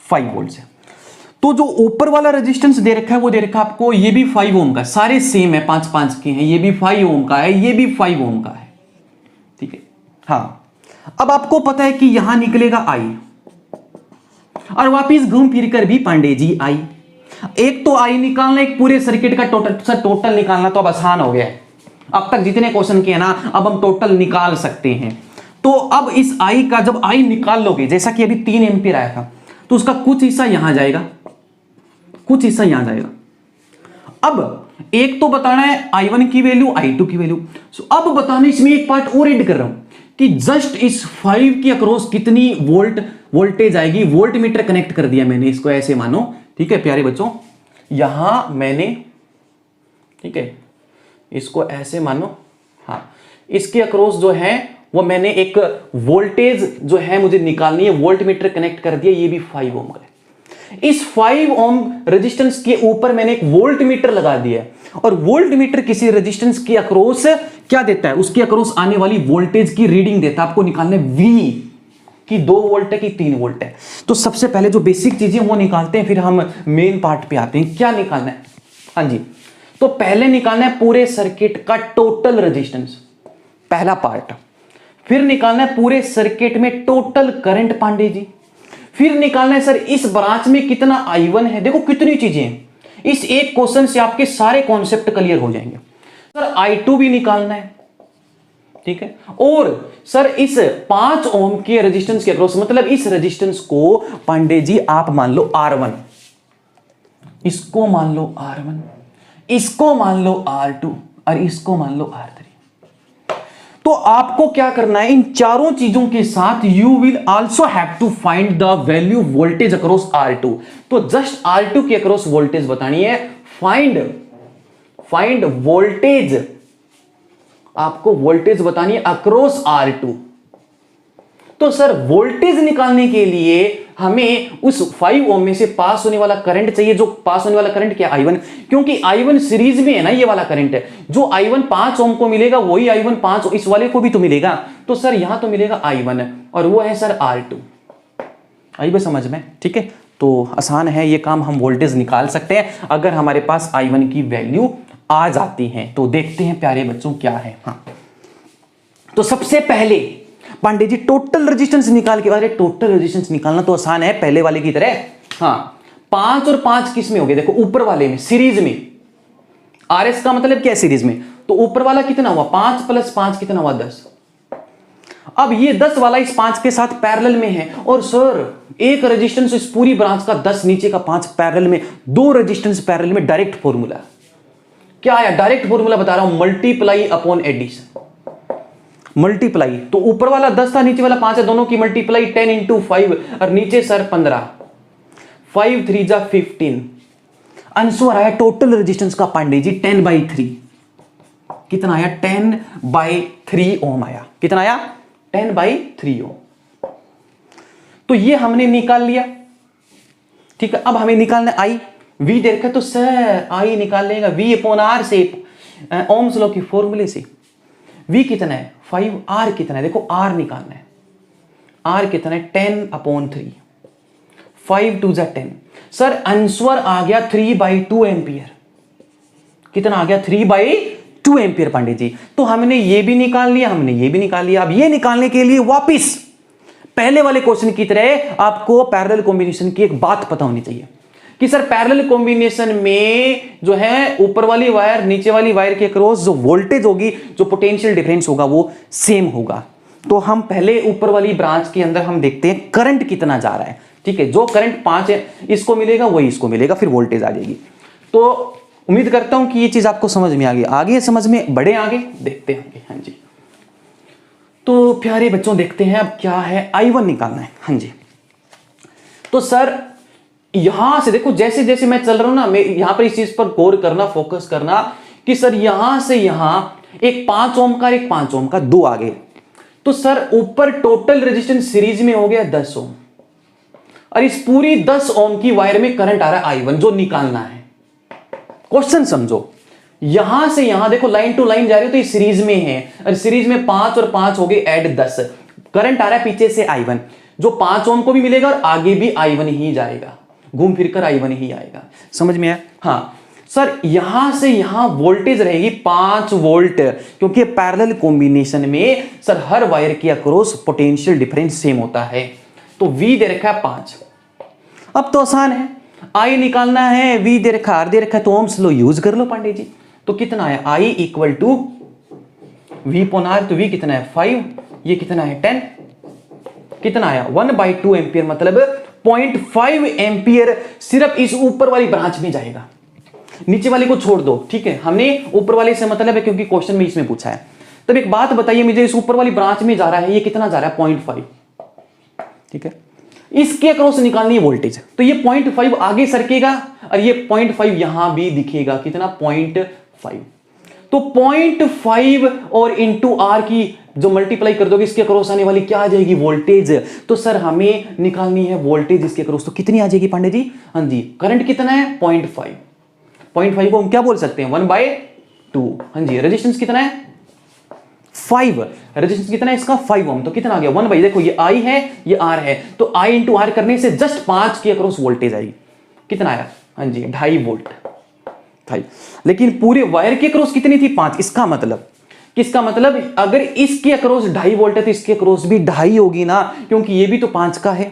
5 वोल्ट से। तो जो ऊपर वाला रेजिस्टेंस दे रखा है वो दे रखा है आपको, ये भी 5 ओम का, सारे सेम है, 5-5 के हैं, ये भी 5 ओम का है, ये भी 5 ओम का है, ठीक है। हाँ, अब आपको पता है कि यहां निकलेगा आई, और वापिस घूम फिर कर भी पांडे जी आई। एक तो आई निकालना, एक पूरे सर्किट का टोटल निकालना तो अब आसान हो गया है। अब तक जितने क्वेश्चन किए ना, अब हम टोटल निकाल सकते हैं। तो अब इस आई का जब आई निकाल लोगे, जैसा कि अभी 3 एम्पीयर आया था, तो उसका कुछ हिस्सा यहां जाएगा, कुछ हिस्सा यहां जाएगा। अब एक तो बताना है I1 की वैल्यू, I2 की वैल्यू। अब बताना, इसमें एक पार्ट और ऐड कर रहा हूं कि जस्ट इस 5 के अक्रॉस कितनी वोल्टेज आएगी। वोल्ट मीटर कनेक्ट कर दिया मैंने, इसको ऐसे मानो, ठीक है प्यारे बच्चों, यहां मैंने, ठीक है, इसको ऐसे मानो, हाँ, इसके अक्रॉस जो है वो मैंने एक वोल्टेज जो है मुझे निकालनी है, वोल्ट मीटर कनेक्ट कर दिया, ये भी 5 ओम का है। इस 5 ओम रेजिस्टेंस के ऊपर मैंने एक वोल्ट मीटर लगा दिया है, और वोल्ट मीटर किसी रेजिस्टेंस के अक्रॉस क्या देता है, उसके अक्रॉस आने वाली वोल्टेज की रीडिंग देता है। आपको निकालना है V कि 2 वोल्ट है कि 3 वोल्ट है। तो सबसे पहले जो बेसिक चीजें वो निकालते हैं, फिर हम मेन पार्ट पे आते हैं। क्या निकालना है, हाँ जी, तो पहले निकालना है पूरे सर्किट का टोटल रेजिस्टेंस, पहला पार्ट। फिर निकालना है पूरे सर्किट में टोटल करंट पांडे जी। फिर निकालना है सर इस ब्रांच में कितना I1 है। देखो कितनी चीजें हैं, इस एक क्वेश्चन से आपके सारे कॉन्सेप्ट क्लियर हो जाएंगे। सर I2 भी निकालना है, ठीक है, और सर इस 5 ओम के रेजिस्टेंस के अक्रॉस, मतलब इस रेजिस्टेंस को पांडे जी आप मान लो R1, इसको मान लो R1, इसको मान लो R2, और इसको मान लो R3। तो आपको क्या करना है, इन चारों चीजों के साथ you will also have to find the value voltage across R2। तो जस्ट R2 के अक्रॉस वोल्टेज बतानी है, फाइंड वोल्टेज, आपको वोल्टेज बतानी है अक्रॉस R2। तो सर वोल्टेज निकालने के लिए हमें उस 5 ओम में से पास होने वाला करंट चाहिए। जो पास होने वाला करंट क्या, I1, क्योंकि I1 सीरीज में है ना, ये वाला करंट है। जो I1 5 ओम को मिलेगा वही I1 5 इस वाले को भी तो मिलेगा। तो सर यहां तो मिलेगा I1 और वो है सर R2। आई बात समझ में, ठीक है। तो आसान है ये काम, हम वोल्टेज निकाल सकते हैं अगर हमारे पास I1 की वैल्यू आ जाती है। तो देखते हैं प्यारे बच्चों क्या है। हाँ, तो सबसे पहले पांडे जी टोटल रेजिस्टेंस निकाल के, अरे टोटल रेजिस्टेंस निकालना तो आसान है पहले वाले की तरह। हाँ, 5 और 5 किस में हो गए, देखो ऊपर वाले में सीरीज में, RS का मतलब क्या है सीरीज में, तो ऊपर वाला कितना हुआ 5 + 5 कितना हुआ 10। अब ये 10 वाला इस 5 के साथ पैरेलल में है, और सर एक रेजिस्टेंस इस पूरी ब्रांच का 10 नीचे का 5 पैरेलल में, 2 रेजिस्टेंस पैरेलल में। डायरेक्ट फॉर्मूला क्या है, डायरेक्ट फॉर्मूला बता रहा हूं, मल्टीप्लाई अपॉन एडिशन। मल्टीप्लाई, तो ऊपर वाला 10 था, नीचे वाला 5 है, दोनों की मल्टीप्लाई 10 × 5 और नीचे सर 15, 5 × 3 = 15। आंसर आया टोटल रेजिस्टेंस का पांडे जी 10/3। कितना आया, 10/3 ओम आया। कितना आया, 10/3 ओम। तो ये हमने निकाल लिया, ठीक है। अब हमें निकालना है आई, वी दे रखा, तो सर आई निकाल लेगा V/R से, ओम्स लॉ की फॉर्मूले से। V कितना है 5, R कितना है, देखो R निकालना है, R कितना है 10/3, 5 × 2 = 10। सर आंसर आ गया 3/2 एम्पियर। कितना आ गया, 3/2 एम्पियर पांडे जी। तो हमने ये भी निकाल लिया, हमने ये भी निकाल लिया। अब ये निकालने के लिए वापिस पहले वाले क्वेश्चन की तरह आपको पैरेलल कॉम्बिनेशन की एक बात पता होनी चाहिए। कि सर पैरेलल कॉम्बिनेशन में जो है ऊपर वाली वायर नीचे वाली वायर के क्रॉस जो वोल्टेज होगी, जो पोटेंशियल डिफरेंस होगा वो सेम होगा। तो हम पहले ऊपर वाली ब्रांच के अंदर हम देखते हैं करंट कितना जा रहा है, ठीक है। जो करंट 5 है इसको मिलेगा वही इसको मिलेगा, फिर वोल्टेज आ जाएगी। तो उम्मीद करता हूं कि ये चीज आपको समझ में आ गई। आगे समझ में बढ़े, आगे देखते हैं आगे। हाँ जी, तो प्यारे बच्चों देखते हैं अब क्या है, I1 निकालना है। हाँ जी, तो सर यहां से देखो जैसे जैसे मैं चल रहा हूं ना, मैं यहां पर इस चीज पर गौर करना, फोकस करना कि सर यहां से यहां एक 5 ओम का, एक 5 ओम का, 2 आगे। तो सर ऊपर टोटल रेजिस्टेंस सीरीज में हो गया 10 ओम, और इस पूरी 10 ओम की वायर में करंट आ रहा है I1 जो निकालना है। क्वेश्चन समझो, यहां से यहां देखो लाइन टू लाइन जा रही है तो ये सीरीज में है, और सीरीज में 5 और 5 हो गए ऐड 10, करंट आ रहा है पीछे से I1 जो 5 ओम को भी मिलेगा और आगे भी I1 ही जाएगा, घूम फिरकर I1 ही आएगा। समझ में आया? हाँ सर, यहां से यहां वोल्टेज रहेगी 5 वोल्ट, क्योंकि पैरेलल कॉम्बिनेशन में सर हर वायर के अक्रॉस पोटेंशियल डिफरेंस सेम होता है। तो V दे रखा है 5। अब तो आसान है, I निकालना है, V दे रखा, R दे रखा है, तो ओम्स लॉ यूज कर लो पांडे जी। तो कितना है I equal to V upon R, तो V कितना है 5, ये कितना है 10, कितना आया 1/2 एम्पियर, मतलब 0.5 एम्पियर सिर्फ इस ऊपर वाली ब्रांच में जाएगा, नीचे वाली को छोड़ दो, ठीक है। हमने ऊपर वाले से मतलब है क्योंकि क्वेश्चन में इसमें पूछा है। तब एक बात बताइए मुझे, इस ऊपर वाली ब्रांच में जा रहा है, ये कितना जा रहा है 0.5, ठीक है। इसके अक्रॉस निकालनी है वोल्टेज, तो ये 0.5 आगे सरकेगा और ये 0.5 यहां भी दिखेगा, कितना 0.5। तो 0.5 और इंटू R की जो मल्टीप्लाई कर दोगे इसके अक्रॉस आने वाली क्या आ जाएगी वोल्टेज। तो सर हमें निकालनी है वोल्टेज इसके अक्रॉस, तो कितनी आ जाएगी पांडे जी? हाँ जी, करंट कितना है 0.5, 0.5 को हम क्या बोल सकते हैं 1/2। हाँ जी, रेजिस्टेंस कितना है 5, रेजिस्टेंस कितना है इसका 5 ओम, तो कितना आ गया 1/, देखो ये I है ये R है, तो I इंटू R करने से जस्ट 5 के अक्रॉस वोल्टेज आएगी, कितना आया? हाँ जी 2.5 वोल्ट। लेकिन पूरे वायर के अक्रॉस कितनी थी 5, इसका मतलब किसका मतलब अगर इसके अक्रॉस 2.5 वोल्ट है तो इसके अक्रॉस भी 2.5 होगी ना, क्योंकि ये भी तो 5 का है।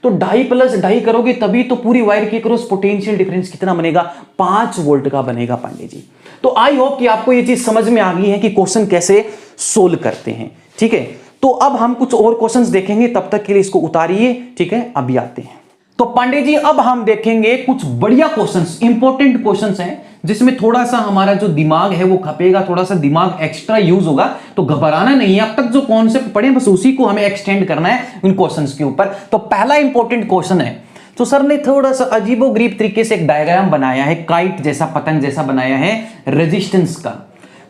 तो 2.5 प्लस 2.5 करोगे तभी तो पूरी वायर के अक्रॉस पोटेंशियल डिफरेंस कितना बनेगा 5 वोल्ट का बनेगा पांडे जी। तो आई होप कि आपको ये चीज समझ में आ गई है कि क्वेश्चन कैसे सोल्व करते हैं, ठीक है। तो अब हम कुछ और क्वेश्चंस देखेंगे, तब तक के लिए इसको उतारिए, ठीक है। अभी आते हैं तो पांडे जी, अब हम देखेंगे कुछ बढ़िया क्वेश्चंस, इंपॉर्टेंट क्वेश्चंस हैं जिसमें थोड़ा सा हमारा जो दिमाग है वो खपेगा, थोड़ा सा दिमाग एक्स्ट्रा यूज होगा। तो घबराना नहीं है, अब तक जो कॉन्सेप्ट पढ़े बस उसी को हमें एक्सटेंड करना है उन क्वेश्चंस के ऊपर। तो पहला इंपॉर्टेंट क्वेश्चन है, तो सर ने थोड़ा सा अजीबोगरीब तरीके से एक डायग्राम बनाया है, काइट जैसा, पतंग जैसा बनाया है रेजिस्टेंस का।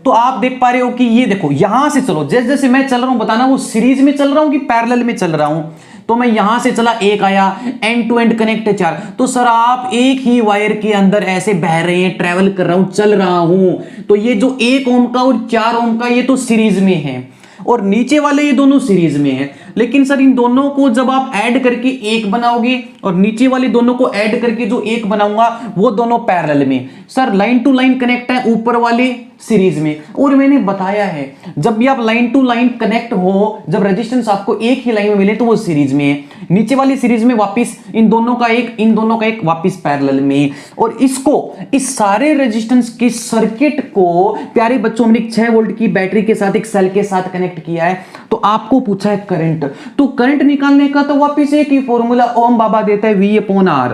तो आप देख पा रहे हो कि ये देखो यहां से चलो, जैसे जैसे मैं चल रहा हूं बताना वो सीरीज में चल रहा हूं कि पैरेलल में चल रहा हूं। तो मैं यहां से चला, एक आया, एंड टू एंड कनेक्ट 4। तो सर आप एक ही वायर के अंदर ऐसे बह रहे हैं, ट्रेवल कर रहा हूं, चल रहा हूं। तो ये जो 1 ओम का और 4 ओम का ये तो सीरीज में है, और नीचे वाले ये दोनों सीरीज में है। लेकिन सर इन दोनों को जब आप ऐड करके एक बनाओगे और नीचे वाले दोनों को ऐड करके जो एक बनाऊंगा वो दोनों पैरेलल में। Sir line to line connect है ऊपर वाले सीरीज में, और मैंने बताया है जब भी आप लाइन टू लाइन कनेक्ट हो, जब रेजिस्टेंस आपको एक ही लाइन में मिले तो वो सीरीज में है, नीचे वाली सीरीज में वापस इन दोनों का एक वापस पैरेलल में। और इसको इस सारे रेजिस्टेंस के सर्किट को प्यारे बच्चों हमने 6 वोल्ट की बैटरी के साथ एक सेल के साथ कनेक्ट किया है। तो आपको पूछा है करंट, तो करंट निकालने का तो वापस एक ही फॉर्मूला ओम बाबा देता है V अपॉन R।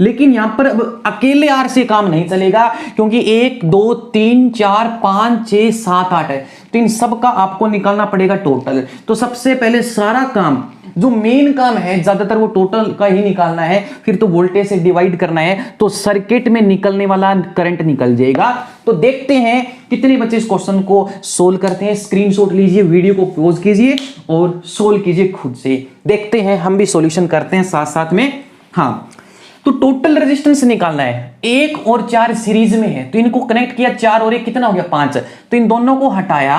लेकिन यहां पर अब अकेले R से काम नहीं चलेगा, क्योंकि 1 2 3 4 5 6 7 8 है, तो इन सब का आपको निकालना पड़ेगा टोटल। तो सबसे पहले सारा काम जो मेन काम है ज्यादातर वो टोटल का ही निकालना है, फिर तो वोल्टेज से डिवाइड करना है, तो सर्किट में निकलने वाला करंट निकल जाएगा। तो देखते हैं कितने बच्चे इस क्वेश्चन को सोल्व करते हैं। स्क्रीनशॉट लीजिए, वीडियो को पॉज कीजिए और सोल्व कीजिए खुद से। देखते हैं, हम भी सॉल्यूशन करते हैं साथ साथ में। हाँ, तो टोटल रेजिस्टेंस निकालना है, 1 और 4 सीरीज में है, तो इनको कनेक्ट किया, 4 और 1 कितना हो गया 5। तो इन दोनों को हटाया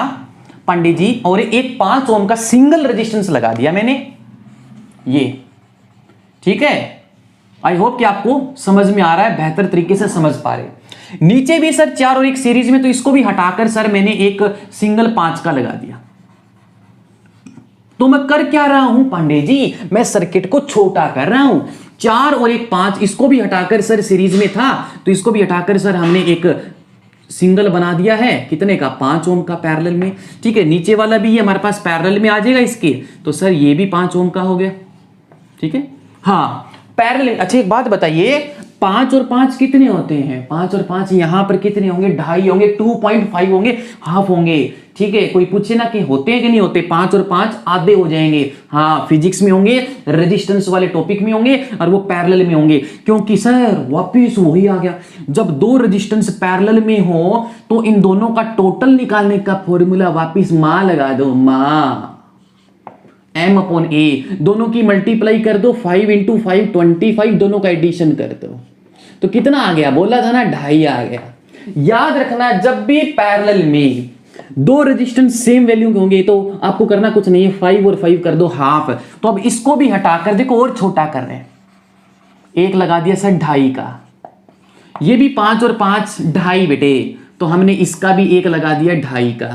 पंडित जी, और एक 5 ओम का सिंगल रेजिस्टेंस लगा दिया मैंने, ये ठीक है। आई होप कि आपको समझ में आ रहा है, बेहतर तरीके से समझ पा रहे। नीचे भी सर 4 और 1 सीरीज में, तो इसको भी हटाकर सर मैंने एक सिंगल 5 का लगा दिया। तो मैं कर क्या रहा हूं पांडे जी, मैं सर्किट को छोटा कर रहा हूं। 4 और एक 5, इसको भी हटाकर सर सीरीज में था तो इसको भी हटाकर सर हमने एक सिंगल बना दिया है, कितने का 5 ओम का पैरेलल में। ठीक है, नीचे वाला भी ये हमारे पास पैरेलल में आ जाएगा इसके, तो सर ये भी 5 ओम का हो गया। ठीक है, हाँ पैरेलल। अच्छा एक बात बताइए, 5 और 5 कितने होते हैं? 5 और 5 यहां पर कितने होंगे? 2.5 होंगे, 2.5 होंगे, हाफ होंगे। ठीक है, कोई पूछे ना कि होते हैं कि नहीं होते, 5 और 5 आधे हो जाएंगे। हाँ, फिजिक्स में होंगे, रेजिस्टेंस वाले टॉपिक में होंगे और वो पैरेलल में होंगे। क्योंकि सर वापिस वही आ गया, जब दो रेजिस्टेंस पैरेलल में हो तो इन दोनों का टोटल निकालने का फॉर्मूला वापिस मां लगा दो, मां M/A, दोनों की मल्टीप्लाई कर दो, 5 × 5 25, दोनों का एडिशन कर दो तो कितना आ गया? बोला था ना 2.5 आ गया। याद रखना, जब भी पैरेलल में दो रेजिस्टेंस सेम वैल्यू के होंगे तो आपको करना कुछ नहीं है, 5 और 5 कर दो हाफ। तो अब इसको भी हटाकर देखो और छोटा कर रहे हैं, एक लगा दिया सर 2.5 का, ये भी 5 और 5 2.5 बेटे, तो हमने इसका भी एक लगा दिया 2.5 का।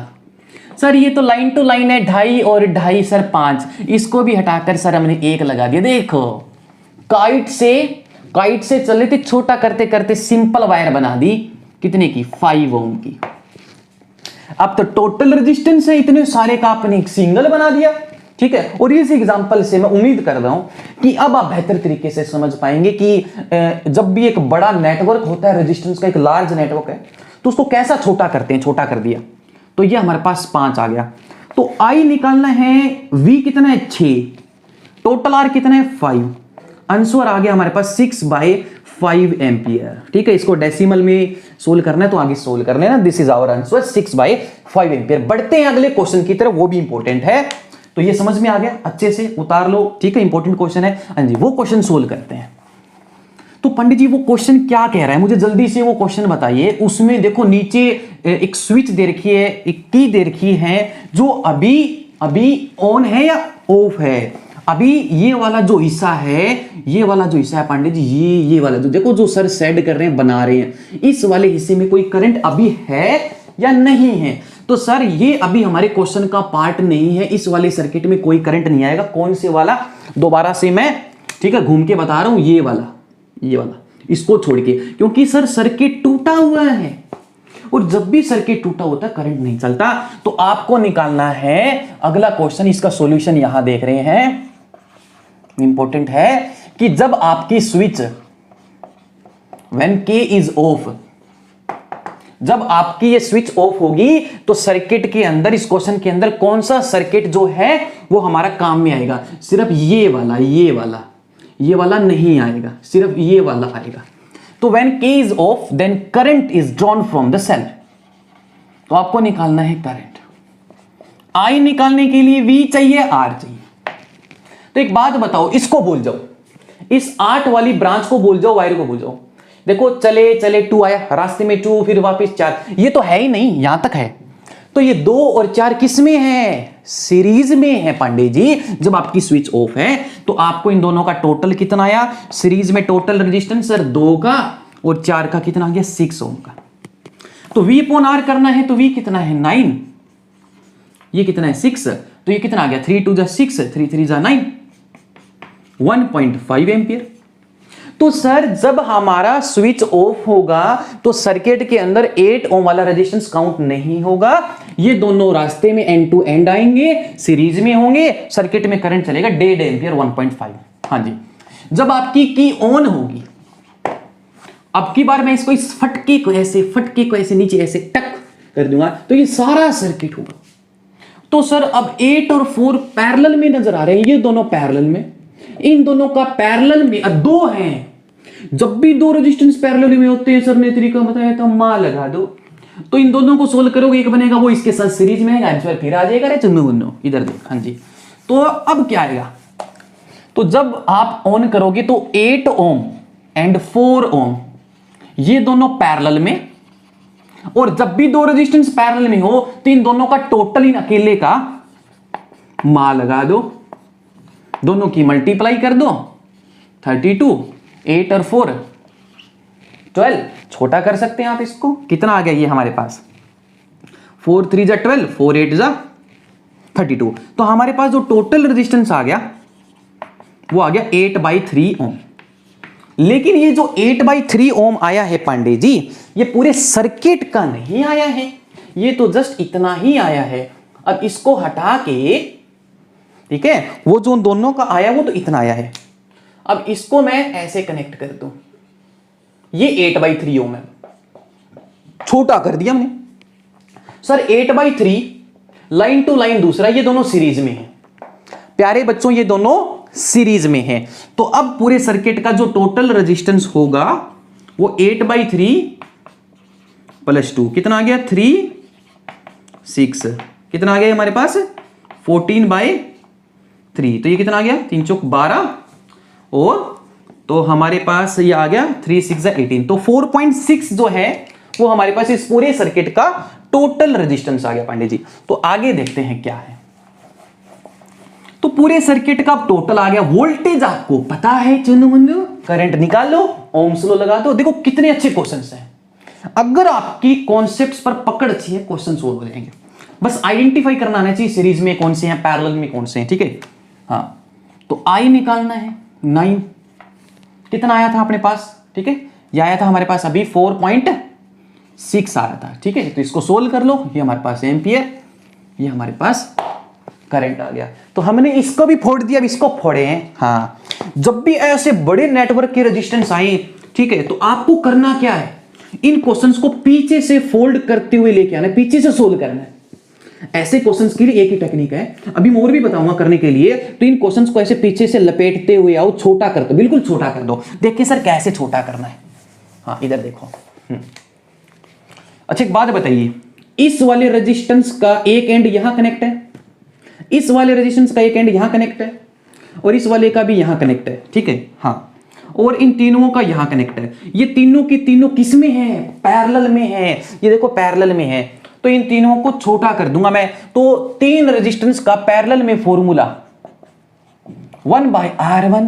सर ये तो लाइन टू लाइन है, 2.5 और 2.5 सर 5, इसको भी हटाकर सर हमने एक लगा दिया। देखो काइट से चले थे, छोटा करते करते सिंपल वायर बना दी, कितने की? 5 ओम की। अब तो टोटल रेजिस्टेंस है इतने सारे का आपने एक सिंगल बना दिया। ठीक है, और इस एग्जांपल से मैं उम्मीद कर रहा हूं कि अब आप बेहतर तरीके से समझ पाएंगे कि जब भी एक बड़ा नेटवर्क होता है, रेजिस्टेंस का एक लार्ज नेटवर्क है, तो उसको कैसा छोटा करते हैं। छोटा कर दिया तो ये हमारे पास 5 आ गया, तो आई निकालना है, V कितना है? 6, टोटल R कितना है? 5, आंसर आ गया हमारे पास 6/5 एम्पियर। ठीक है, इसको डेसिमल में सोल्व करना है तो आगे सोल्व कर लेना। This is our answer 6/5 ampere. बढ़ते हैं अगले क्वेश्चन की तरफ, वो भी इंपॉर्टेंट है, तो ये समझ में आ गया, अच्छे से उतार लो। ठीक है, इंपॉर्टेंट क्वेश्चन है। हाँ जी, वो क्वेश्चन सोल्व करते हैं। तो पंडित जी वो क्वेश्चन क्या कह रहा है, मुझे जल्दी से वो क्वेश्चन बताइए। उसमें देखो नीचे एक स्विच दे रखी है, एक की दे रखी है, जो अभी ऑन है या ऑफ है। अभी ये वाला जो हिस्सा है, ये वाला जो हिस्सा है पंडित जी, ये वाला जो देखो, जो सर सेट कर रहे हैं, बना रहे हैं, इस वाले हिस्से में कोई करंट अभी है या नहीं है? तो सर ये अभी हमारे क्वेश्चन का पार्ट नहीं है, इस वाले सर्किट में कोई करंट नहीं आएगा। कौन से वाला? दोबारा से मैं ठीक है घूम के बता रहा हूं, ये वाला इसको छोड़ के, क्योंकि सर सर्किट टूटा हुआ है और जब भी सर्किट टूटा होता है करंट नहीं चलता। तो आपको निकालना है अगला क्वेश्चन, इसका सॉल्यूशन यहां देख रहे हैं, इंपॉर्टेंट है कि जब आपकी switch when K is of, जब आपकी ये स्विच ऑफ होगी तो सर्किट के अंदर, इस क्वेश्चन के अंदर कौन सा सर्किट जो है वो हमारा काम में आएगा? सिर्फ ये वाला नहीं आएगा, सिर्फ ये वाला आएगा। तो when K is off then current is drawn from the cell. तो आपको निकालना है करंट। I निकालने के लिए V चाहिए, R चाहिए। तो एक बात बताओ, इसको भूल जाओ, इस 8 वाली ब्रांच को भूल जाओ, वायर को भूल जाओ। देखो चले 2 आया, रास्ते में 2, फिर वापस 4, ये तो है ही नहीं, यहां तक है। तो ये 2 और 4 किस में है? सीरीज में है पांडे जी। जब आपकी स्विच ऑफ है तो आपको इन दोनों का टोटल कितना आया? सीरीज में टोटल रेजिस्टेंस सर 2 का और 4 का कितना आ गया? 6 ओम का। तो V/R करना है तो V कितना है? 9, ये कितना है? 6, तो ये कितना आ गया? 3 2 6, 3 3 9, 1.5 एम्पियर। तो सर जब हमारा स्विच ऑफ होगा तो सर्किट के अंदर 8 ओम वाला रेजिस्टेंस काउंट नहीं होगा, ये दोनों रास्ते में एंड टू एंड आएंगे, सीरीज में होंगे, सर्किट में करंट चलेगा 1.5 एम्पियर 1.5। हाँ जी, जब आपकी की ऑन होगी, अब की बार मैं इसको इस फटके को ऐसे नीचे ऐसे टक कर दूंगा तो ये सारा सर्किट होगा। तो सर अब 8 और 4 पैरेलल में नजर आ रहे हैं, ये दोनों पैरेलल में, इन दोनों का पैरेलल में 2 हैं। जब भी 2 रेजिस्टेंस पैरेलल में होते हैं, सर ने तरीका बताया था, मां लगा दो। तो इन दोनों को सोल्व करोगे, एक बनेगा वो इसके साथ सीरीज में है, आंसर फिर आ जाएगा। रे चुन्नू इधर देख। हाँ जी, तो अब क्या आएगा? तो जब आप ऑन करोगे तो 8 ओम एंड 4 ओम ये दोनों पैरेलल में, और जब भी 2 रेजिस्टेंस पैरेलल में हो तो इन दोनों का टोटल इन अकेले का मां लगा दो, दोनों की मल्टीप्लाई कर दो, 32, 8 और 4 12। छोटा कर सकते हैं आप इसको, कितना आ गया ये हमारे पास? 4 3 जा 12, 4 8 जा 32। तो हमारे पास जो टोटल रेजिस्टेंस आ गया वो आ गया 8/3 ओम। लेकिन ये जो 8/3 ओम आया है पांडे जी, ये पूरे सर्किट का नहीं आया है, ये तो जस्ट इतना ही आया है। अब इसको हटा के, ठीक है, वो जो उन दोनों का आया वो तो इतना आया है। अब इसको मैं ऐसे कनेक्ट कर दूं, ये 8/3 ओम है, छोटा कर दिया हमने। सर 8/3 लाइन टू लाइन दूसरा, ये दोनों सीरीज में है। प्यारे बच्चों ये दोनों सीरीज में है, तो अब पूरे सर्किट का जो टोटल रेजिस्टेंस होगा वो 8/3 + 2 कितना आ गया, 3 6 कितना आ गया हमारे पास, 14/3। तो ये कितना आ गया, 3 चौक 12, और तो हमारे पास ये आ गया 3 6 18। तो 4.6 जो है वो हमारे पास इस पूरे सर्किट का टोटल रेजिस्टेंस आ गया पांडे जी। तो आगे देखते हैं क्या है। तो पूरे सर्किट का टोटल आ गया। वोल्टेज आपको पता है, चुनु मुन्नु, करंट निकाल लो, ओम्स लॉ लगा दो। देखो कितने अच्छे क्वेश्चंस हैं। अगर आपकी कॉन्सेप्ट्स पर पकड़ अच्छी है, क्वेश्चन सोल्व हो जाएंगे। बस आइडेंटिफाई करना आना चाहिए सीरीज में कौन से हैं, पैरेलल में कौन से हैं, ठीक है। हाँ, तो आई निकालना है 9, कितना आया था अपने पास, ठीक है, ये आया था हमारे पास अभी 4.6 आ रहा था, ठीक है। तो इसको सोल्व कर लो, ये हमारे पास एम्पियर, ये हमारे पास करंट आ गया। तो हमने इसको भी फोड़ दिया, अब इसको फोड़े हैं। हाँ, जब भी ऐसे बड़े नेटवर्क के रेजिस्टेंस आए, ठीक है, तो आपको करना क्या है, इन क्वेश्चंस को पीछे से फोल्ड करते हुए लेके आना है, पीछे से सोल्व करना है। ऐसे क्वेश्चंस के लिए एक ही टेक्निक है, अभी मैं और भी बताऊंगा करने के लिए। तो इन क्वेश्चंस को ऐसे पीछे से लपेटते हुए आओ, छोटा कर दो, बिल्कुल छोटा कर दो। देखिए सर कैसे छोटा करना है। हाँ, इधर देखो। अच्छा एक बात बताइए, इस वाले रेजिस्टेंस का एक एंड यहां कनेक्ट है, इस वाले रेजिस्टेंस का एक एंड यहां कनेक्ट है, और इस वाले का भी यहां कनेक्ट है, ठीक है। हाँ, और इन तीनों का यहां कनेक्ट है। ये तीनों की तीनों किस में है, पैरेलल में है। ये देखो पैरेलल में है, तो इन तीनों को छोटा कर दूंगा मैं। तो 3 रेजिस्टेंस का पैरेलल में फॉर्मूला 1/R1,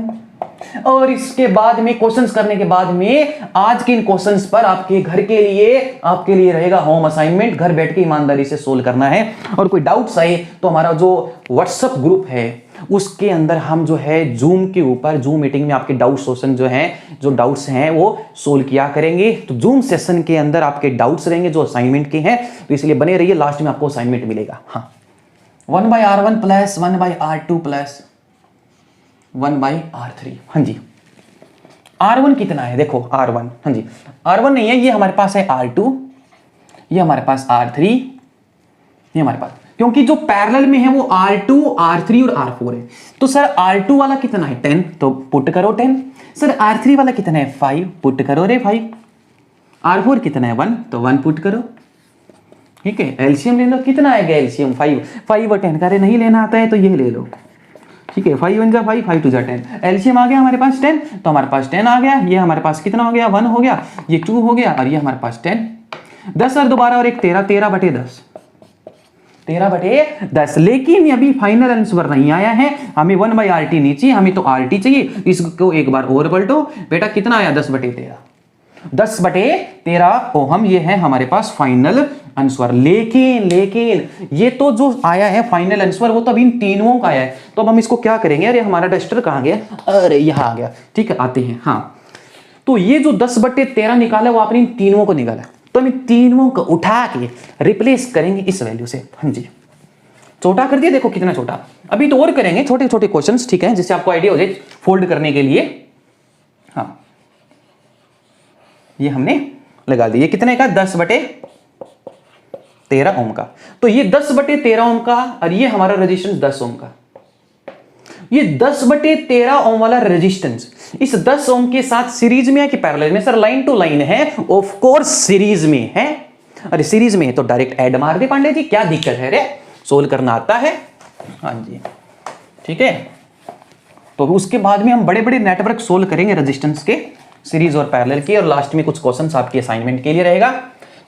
और इसके बाद में क्वेश्चंस करने के बाद में आज के इन क्वेश्चंस पर आपके घर के लिए, आपके लिए रहेगा होम असाइनमेंट, घर बैठ के ईमानदारी से सोल्व करना है। और कोई डाउट्स आए तो हमारा जो व्हाट्सएप ग्रुप है उसके अंदर हम जो है जूम के ऊपर, जूम मीटिंग में आपके डाउट सेशन जो है, जो डाउट्स हैं वो सोल्व किया करेंगे। तो जूम सेशन के अंदर आपके डाउट्स रहेंगे जो असाइनमेंट के हैं, तो इसलिए बने रहिए, लास्ट में आपको असाइनमेंट मिलेगा। हाँ, 1/R1 + 1/R2 + 1/R3। हाँ जी, R1 कितना है, देखो R1, हाँ जी R1 नहीं है, ये हमारे पास है R2, ये हमारे पास R3, ये हमारे पास, क्योंकि जो पैरेलल में है वो R2, R3 और R4 है। तो सर R2 वाला कितना है 10, तो पुट करो 10। सर R3 वाला कितना है 5, पुट करो रे 5। R4 कितना है 1, तो 1 पुट करो, ठीक है। एलसीएम ले लो, कितना आएगा एलसीएम 5, 5 और 10 का, रे नहीं लेना आता है तो ये ले लो, ठीक है। 5 1 जा 5, 5 2 जा 10, एलसीएम आ गया हमारे पास 10, तो हमारे पास 10 आ गया। ये हमारे पास कितना हो गया, 1 हो गया, ये 2 हो गया, और ये हमारे पास 10, 10 और 12 और 1 13, 13/10, 13/10। लेकिन अभी फाइनल आंसर नहीं आया है, हमें 1/RT नीचे, हमें तो RT चाहिए। इसको एक बार और पलटो बेटा, कितना आया 10/13, 10/13 ओहम, ये है हमारे पास फाइनल आंसर। लेकिन ये तो जो आया है फाइनल आंसर वो तो अभी इन तीनों का आया है। तो अब हम इसको क्या करेंगे, अरे हमारा डस्टर कहाँ गया, अरे यहाँ आ गया, ठीक है, आते हैं। हाँ, तो ये जो 10/13 निकाला वो आपने इन तीनों को निकाला, तो हम इन तीनों को उठा के रिप्लेस करेंगे इस वैल्यू से। हाँ जी, छोटा कर दिया, देखो कितना छोटा। अभी तो और करेंगे छोटे छोटे क्वेश्चंस, ठीक है, जिससे आपको आइडिया हो जाए फोल्ड करने के लिए। हाँ, ये हमने लगा दिया, कितने का, 10/13 ओम का। तो ये 10/13 ओम का, और ये हमारा रेजिस्टेंस 10 ओम का। ये 10/13 ओम वाला रेजिस्टेंस इस 10 ओम के साथ सीरीज में है कि पैरेलल में, सर लाइन टू लाइन है, ऑफ कोर्स सीरीज में है। अरे सीरीज में है तो डायरेक्ट ऐड मार दे पांडे जी, क्या दिक्कत है रे, सोल्व करना आता है। हाँ जी, ठीक है। तो उसके बाद में हम बड़े बड़े नेटवर्क सोल्व करेंगे रेजिस्टेंस के, सीरीज और पैरेलल के, और लास्ट में कुछ क्वेश्चंस आपके असाइनमेंट के लिए रहेगा।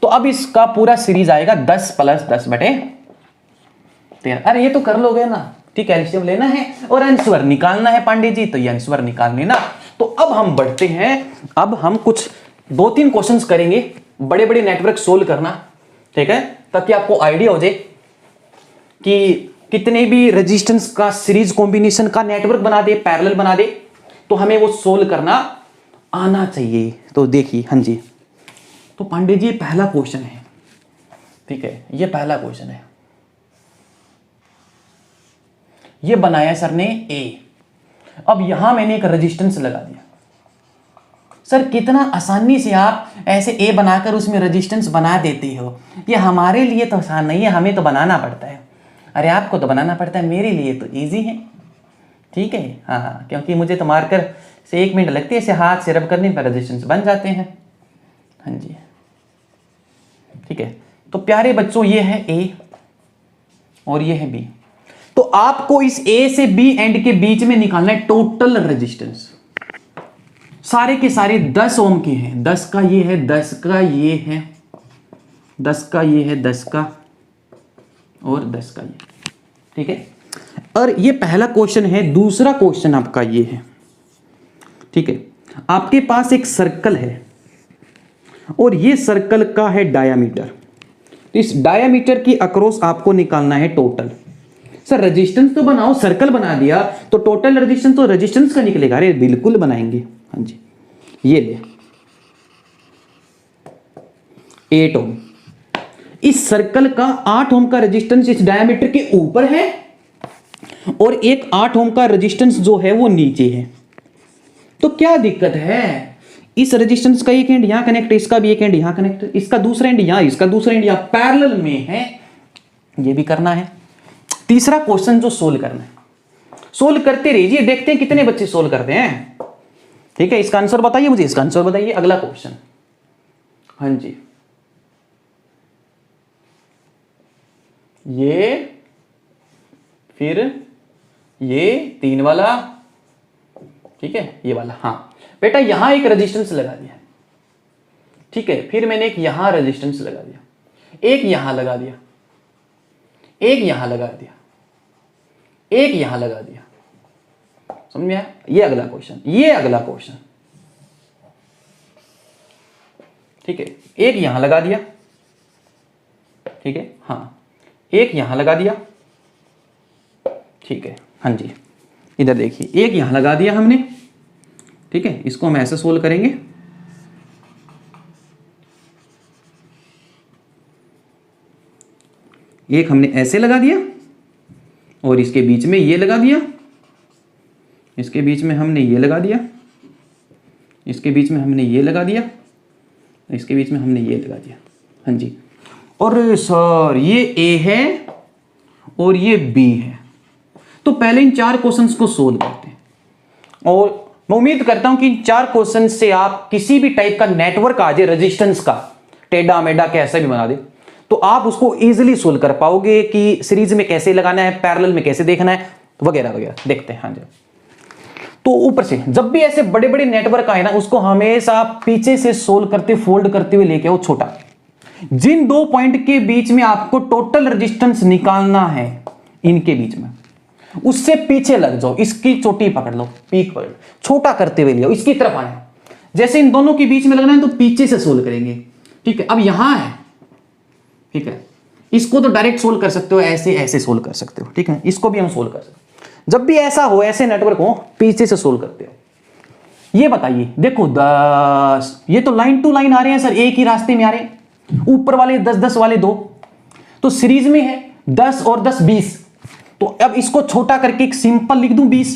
तो अब इसका पूरा सीरीज आएगा 10 + 10/13। अरे ये तो कर लोगे ना, ठीक है, एलसीएम लेना है और आंसर निकालना है पांडे जी, तो ये आंसर निकाल लेना। तो अब हम बढ़ते हैं, अब हम कुछ 2-3 क्वेश्चंस करेंगे, बड़े बड़े नेटवर्क सोल्व करना, ठीक है, ताकि आपको आइडिया हो जाए कि कितने भी रेजिस्टेंस का सीरीज कॉम्बिनेशन का नेटवर्क बना दे, पैरेलल बना दे, तो हमें वो सोल्व करना आना चाहिए। तो देखिए, हाँ जी, तो पांडे जी ये पहला क्वेश्चन है, ठीक है, ये पहला क्वेश्चन है, ये बनाया सर ने ए। अब यहां मैंने एक रेजिस्टेंस लगा दिया। सर कितना आसानी से आप ऐसे ए बनाकर उसमें रेजिस्टेंस बना देती हो, ये हमारे लिए तो आसान नहीं है, हमें तो बनाना पड़ता है। अरे आपको तो बनाना पड़ता है, मेरे लिए तो इजी है, ठीक है। हाँ हाँ, क्योंकि मुझे तो मार्कर से 1 मिनट लगती है, ऐसे हाथ से रब करने पर रेजिस्टेंस बन जाते हैं। हाँ जी, ठीक है। तो प्यारे बच्चों, ये है ए और ये है बी। तो आपको इस ए से बी एंड के बीच में निकालना है टोटल रेजिस्टेंस। सारे के सारे 10 ओम के हैं, 10 का ये है, 10 का ये है, 10 का ये है, 10 का और 10 का ये, ठीक है। और ये पहला क्वेश्चन है। दूसरा क्वेश्चन आपका ये है, ठीक है। आपके पास एक सर्कल है और ये सर्कल का है डायामीटर। तो इस डायामीटर की अक्रॉस आपको निकालना है टोटल। सर रेजिस्टेंस तो बनाओ, सर्कल बना दिया तो टोटल रेजिस्टेंस तो रेजिस्टेंस का निकलेगा। अरे बिल्कुल बनाएंगे। हाँ जी, ये ले 8 ओम। इस सर्कल का 8 ओम का रेजिस्टेंस इस डायमीटर के ऊपर है और एक 8 ओम का रेजिस्टेंस जो है वो नीचे है। तो क्या दिक्कत है? इस रेजिस्टेंस का एक एंड यहां कनेक्ट, इसका भी एक एंड यहां कनेक्ट, इसका दूसरा एंड यहां, इसका दूसरा एंड यहां पैरेलल में है। ये भी करना है। तीसरा क्वेश्चन जो सोल्व करना है, सोल्व करते रहिए, देखते हैं कितने बच्चे सोल्व करते हैं। ठीक है, इसका आंसर बताइए मुझे, इसका आंसर बताइए। अगला क्वेश्चन, हाँ जी, ये फिर ये 3 वाला, ठीक है, ये वाला। हाँ बेटा, यहां एक रेजिस्टेंस लगा दिया, ठीक है। फिर मैंने एक यहां रेजिस्टेंस लगा दिया, एक यहां लगा दिया, एक यहां लगा दिया, एक यहां लगा दिया। समझ में आया? ये अगला क्वेश्चन, ये अगला क्वेश्चन, ठीक है। एक यहां लगा दिया, ठीक है, हाँ, एक यहां लगा दिया, ठीक है, हाँ जी। इधर देखिए, एक यहां लगा दिया हमने, ठीक है। इसको हम ऐसे सोल्व करेंगे, एक हमने ऐसे लगा दिया और इसके बीच में ये लगा दिया, इसके बीच में हमने ये लगा दिया, इसके बीच में हमने ये लगा दिया, इसके बीच में हमने ये लगा दिया। हाँ जी। और सर ये ए है और ये बी है। तो पहले इन 4 क्वेश्चंस को सोल्व करते हैं और मैं उम्मीद करता हूं कि इन 4 क्वेश्चन से आप किसी भी टाइप का नेटवर्क आ जाए रेजिस्टेंस का, टेढ़ा मेढ़ा कैसे भी बना दे, तो आप उसको इजीली सोल्व कर पाओगे कि सीरीज में कैसे लगाना है, पैरेलल में कैसे देखना है, वगैरह वगैरह। देखते हैं। हाँ जी। तो ऊपर से जब भी ऐसे बड़े बड़े नेटवर्क आए ना, उसको हमेशा पीछे से सोल्व करते, फोल्ड करते हुए लेके आओ छोटा। जिन 2 पॉइंट के बीच में आपको टोटल रेजिस्टेंस निकालना है, इनके बीच में, उससे पीछे लग जाओ, इसकी चोटी पकड़ लो, पीक पकड़, छोटा करते हुए लियो, इसकी तरफ आए। जैसे इन दोनों के बीच में लगना है तो पीछे से सोल्व करेंगे, ठीक है। अब यहां है, ठीक है, इसको तो डायरेक्ट सोल्व कर सकते हो, ऐसे ऐसे सोल्व कर सकते हो, ठीक है। इसको भी हम सोल्व कर सकते हो। जब भी ऐसा हो, ऐसे नेटवर्क हो, पीछे से सोल्व करते हो। ये बताइए, देखो 10, ये तो लाइन टू लाइन आ रहे हैं सर, एक ही रास्ते में आ रहे हैं, ऊपर वाले 10-10 वाले 2, तो सीरीज में है 10 और 10 20। तो अब इसको छोटा करके एक सिंपल लिख दूं 20,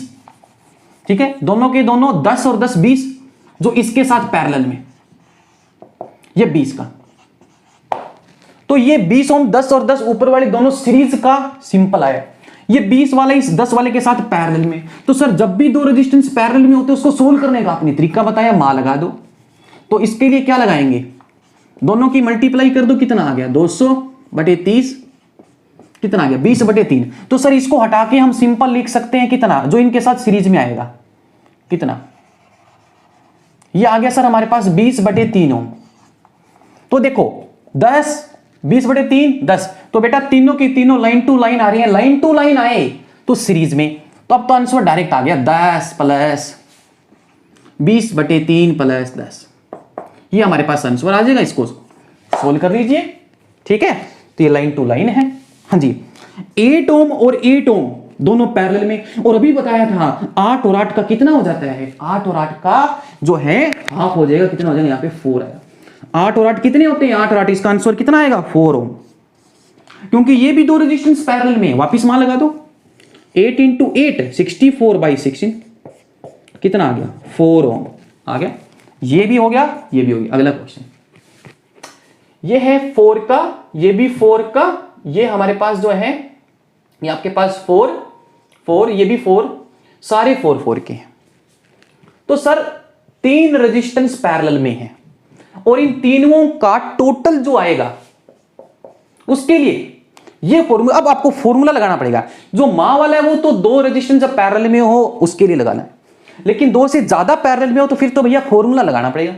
ठीक है। दोनों के दोनों 10 और 10 20, जो इसके साथ पैरेलल में, ये 20 का, तो ये 20 ओम 10 और 10 ऊपर वाले दोनों सीरीज का सिंपल आया। ये 20 वाला इस 10 वाले के साथ पैरेलल में। तो सर जब भी 2 रेजिस्टेंस पैरेलल में होते हैं, उसको सोल्व करने का आपने तरीका बताया, मा लगा दो। तो इसके लिए क्या लगाएंगे, दोनों की मल्टीप्लाई कर दो, कितना आ गया 200/30, कितना आ गया 20/3। तो सर इसको हटा के हम सिंपल लिख सकते हैं कितना, जो इनके साथ सीरीज में आएगा, कितना, ये आ गया सर हमारे पास 20/3 ओम। तो देखो 10 20/3 10, तो बेटा तीनों की तीनों लाइन टू लाइन आ रही है, लाइन टू लाइन आए तो सीरीज में, तो अब तो आंसर डायरेक्ट आ गया 10 + 20/3 + 10, ये हमारे पास आंसर आ जाएगा। इसको सोल्व कर लीजिए, ठीक है। तो ये लाइन टू लाइन है। हाँ जी, 8 ओम और 8 ओम दोनों पैरेलल में। और अभी बताया था 8 और 8 का कितना हो जाता है, 8 और 8 का जो है हाफ हो जाएगा, कितना हो जाएगा, यहाँ पे 4 आया। 8 और 8 कितने होते हैं, 8 और 8, इसका आंसर कितना आएगा 4 ओम, क्योंकि ये भी दो रेजिस्टेंस पैरेलल में। वापिस मान लगा दो, 8 इंटू 8 64/16 कितना आ गया 4 ओम आ गया। ये भी हो गया, ये भी हो गया। अगला क्वेश्चन, ये है 4 का, ये भी 4 का, ये हमारे पास जो है ये आपके पास 4, ये भी 4, सारे 4 के हैं। तो सर 3 रेजिस्टेंस पैरेलल में है और इन तीनों का टोटल जो आएगा उसके लिए ये फॉर्मूला, अब आपको फॉर्मूला लगाना पड़ेगा। जो मां वाला है वो तो 2 रेजिस्टेंस जब पैरेलल में हो उसके लिए लगाना है, लेकिन 2 से ज्यादा पैरेलल में हो तो फिर तो भैया फॉर्मूला लगाना पड़ेगा।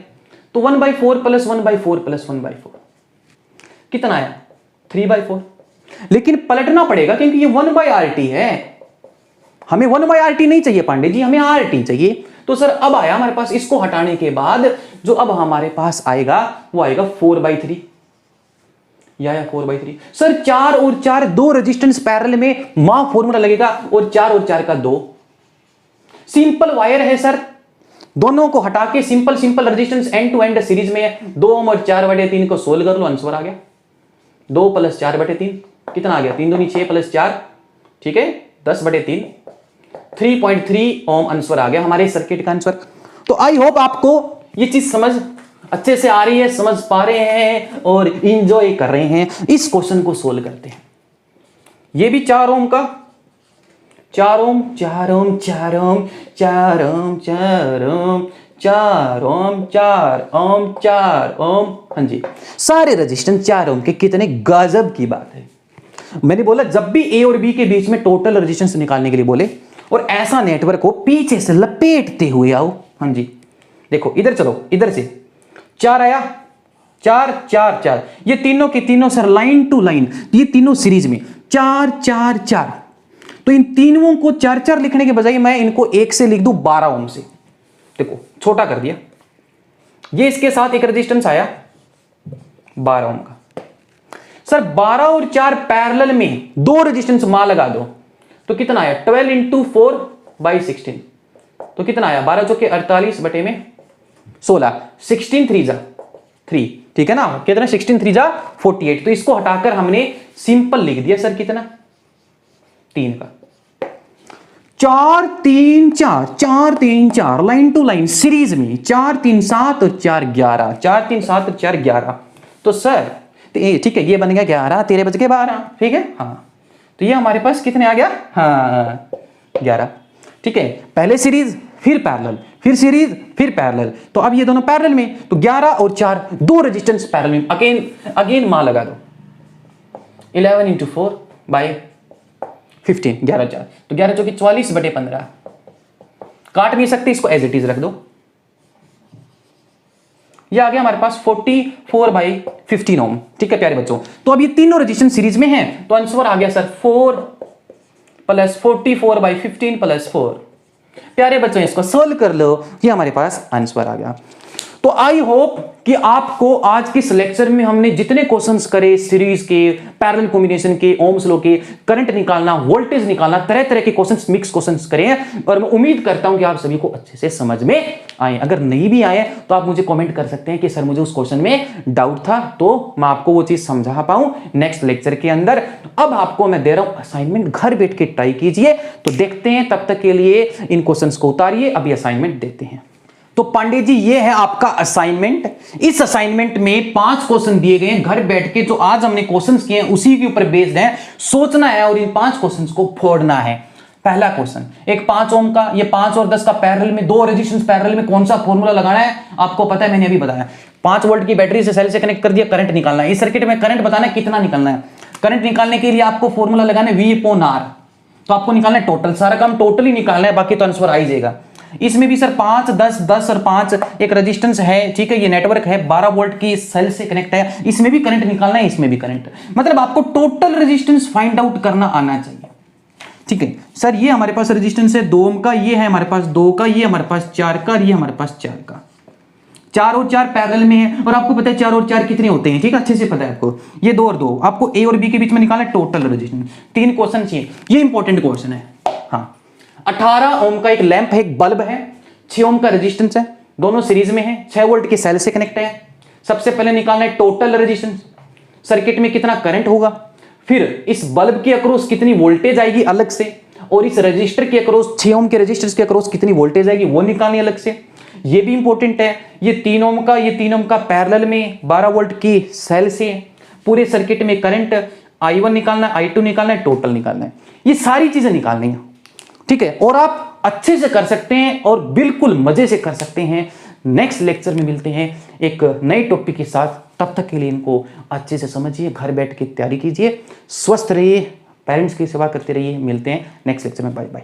तो 1/4 + 1/4 + 1/4 कितना आया 3/4। लेकिन पलटना पड़ेगा क्योंकि ये 1/RT है, हमें 1/RT नहीं चाहिए पांडे जी, हमें RT चाहिए। तो सर अब आया हमारे पास, इसको हटाने के बाद जो अब हमारे पास आएगा वो आएगा 4/3 या 4/3। सर 4 और 4 दो रेजिस्टेंस पैरेलल में, मां फॉर्मूला लगेगा और 4 और 4 का 2। सिंपल वायर है सर, दोनों को हटा के simple resistance end to end series में है। 2 ओम और 4/3 को सोल्व कर लो, आंसर आ गया 2 + 4/3 कितना आ गया 3 दूनी 6 + 4 ठीक है 10/3 3.3 ओम आंसर आ गया हमारे सर्किट का आंसर। तो आई होप आपको ये चीज समझ अच्छे से आ रही है, समझ पा रहे हैं और इंजॉय कर रहे हैं। इस क्वेश्चन को सोल्व करते हैं। ये भी 4 ओम का, 4 ओम 4 ओम 4 ओम 4 ओम 4 ओम 4 ओम 4 ओम 4 ओम, हाँ जी सारे रेजिस्टेंस 4 ओम के। कितने गजब की बात है। मैंने बोला जब भी ए और बी के बीच में टोटल रेजिस्टेंस निकालने के लिए बोले और ऐसा नेटवर्क को पीछे से लपेटते हुए आओ, हाँ जी देखो इधर चलो, इधर से 4 आया 4 4 4, ये तीनों के तीनों सर लाइन टू लाइन, ये तीनों सीरीज में 4 4 4। तो इन तीनों को 4 4 लिखने के बजाय मैं इनको 1 से लिख दूं 12 ओम से, देखो छोटा कर दिया। ये इसके साथ एक रेजिस्टेंस आया 12 ओम का। सर 12 और 4 पैरेलल में दो रेजिस्टेंस मान लगा दो तो कितना आया 12 इंटू 4/16 तो कितना आया 12 चौके 48/16 16 3 जा 3 ठीक है ना, कितना 16 3 जा 48। तो इसको हटाकर हमने सिंपल लिख दिया सर कितना 3 का 4 3 4 4 3 4 लाइन टू लाइन सीरीज में 4 3 7 और 4 11 4 3 7 और 4 11। तो सर ठीक है ये बन गया 11 13 बज के 12 ठीक है हाँ। तो ये हमारे पास कितने आ गया हाँ 11 ठीक है। पहले सीरीज फिर पैरेलल फिर सीरीज फिर पैरेलल, तो अब ये दोनों पैरेलल में तो 11 और 4 दो रेजिस्टेंस पैरेलल में। अगेन मान लगा दो 11 इंटू 4/15 11 4 तो 11 चौकी 44/15 काट नहीं सकते, इसको एज इट इज रख दो। ये आ गया हमारे पास 44/15 ओम ठीक है प्यारे बच्चों। तो अब ये तीनों रेजिस्टेंस सीरीज में हैं तो आंसर आ गया सर 4 + 44/15 + 4। प्यारे बच्चों इसको सोल्व कर लो, ये हमारे पास आंसर आ गया। तो आई होप कि आपको आज के इस लेक्चर में हमने जितने क्वेश्चंस करे सीरीज के, पैरेलल कॉम्बिनेशन के, ओम्स लॉ के, करंट निकालना, वोल्टेज निकालना, तरह तरह के क्वेश्चंस मिक्स क्वेश्चंस करे हैं और मैं उम्मीद करता हूं कि आप सभी को अच्छे से समझ में आए। अगर नहीं भी आए तो आप मुझे कमेंट कर सकते हैं कि सर मुझे उस क्वेश्चन में डाउट था, तो मैं आपको वो चीज समझा पाऊं नेक्स्ट लेक्चर के अंदर। अब आपको मैं दे रहा हूं असाइनमेंट, घर बैठ के ट्राई कीजिए। तो देखते हैं, तब तक के लिए इन क्वेश्चंस को उतारिए, अभी असाइनमेंट देते हैं। तो पांडे जी ये है आपका असाइनमेंट। इस असाइनमेंट में 5 क्वेश्चन दिए गए हैं, घर बैठ के जो आज हमने क्वेश्चंस किए हैं उसी के ऊपर बेस्ड है, सोचना है और इन 5 क्वेश्चंस को फोड़ना है। पहला क्वेश्चन एक 5 ओम का, ये 5 और 10 का पैरेलल में, दो रेजिस्टेंस पैरेलल में कौन सा फॉर्मूला लगाना है आपको पता है, मैंने अभी बताया। 5 वोल्ट की बैटरी से सेल से कनेक्ट कर दिया, करंट निकालना है। इस सर्किट में करंट बताना है कितना निकालना है। करंट निकालने के लिए आपको फॉर्मूला लगाना है V/R, तो आपको निकालना है टोटल, सारा काम टोटल ही निकालना है, बाकी तो आंसर आ ही जाएगा। इसमें भी सर 5 10 10 और 5 एक रेजिस्टेंस है ठीक है, ये नेटवर्क है 12 वोल्ट की सेल से कनेक्ट है, इसमें भी करंट निकालना है, इसमें भी करंट, मतलब आपको टोटल रेजिस्टेंस फाइंड आउट करना आना चाहिए ठीक है। सर ये हमारे पास रेजिस्टेंस है 2 ओम का, ये है हमारे पास 2 का, ये हमारे पास 4 का, ये हमारे पास 4 का। 4 और 4 पैरेलल में है और आपको पता है 4 और 4 कितने होते हैं ठीक है, अच्छे से पता है आपको। ये 2 और 2 आपको ए और बी के बीच में निकालना है टोटल रेजिस्टेंस। 3 क्वेश्चन चाहिए, ये इंपॉर्टेंट क्वेश्चन है। हाँ, 18 ओम का एक लैंप है, एक बल्ब है, 6 ओम का रेजिस्टेंस है, दोनों सीरीज में है, 6 वोल्ट के सेल से कनेक्ट है। सबसे पहले निकालना है टोटल रेजिस्टेंस, सर्किट में कितना करंट होगा, फिर इस बल्ब के अक्रॉस कितनी वोल्टेज आएगी अलग से, और इस रजिस्टर के अक्रॉस 6 ओम के रजिस्टर के अक्रॉस कितनी वोल्टेज आएगी वो निकालनी अलग से। ये भी इंपॉर्टेंट है। ये 3 ओम का पैरेलल में 12 वोल्ट की सेल से पूरे सर्किट में करंट I1 निकालना है, I2 निकालना है, टोटल निकालना है। ये सारी चीजें निकालनी है, ठीक है। और आप अच्छे से कर सकते हैं और बिल्कुल मजे से कर सकते हैं। नेक्स्ट लेक्चर में मिलते हैं एक नए टॉपिक के साथ। तब तक के लिए इनको अच्छे से समझिए, घर बैठ के तैयारी कीजिए, स्वस्थ रहिए, पेरेंट्स की सेवा करते रहिए। मिलते हैं नेक्स्ट लेक्चर में। Bye bye.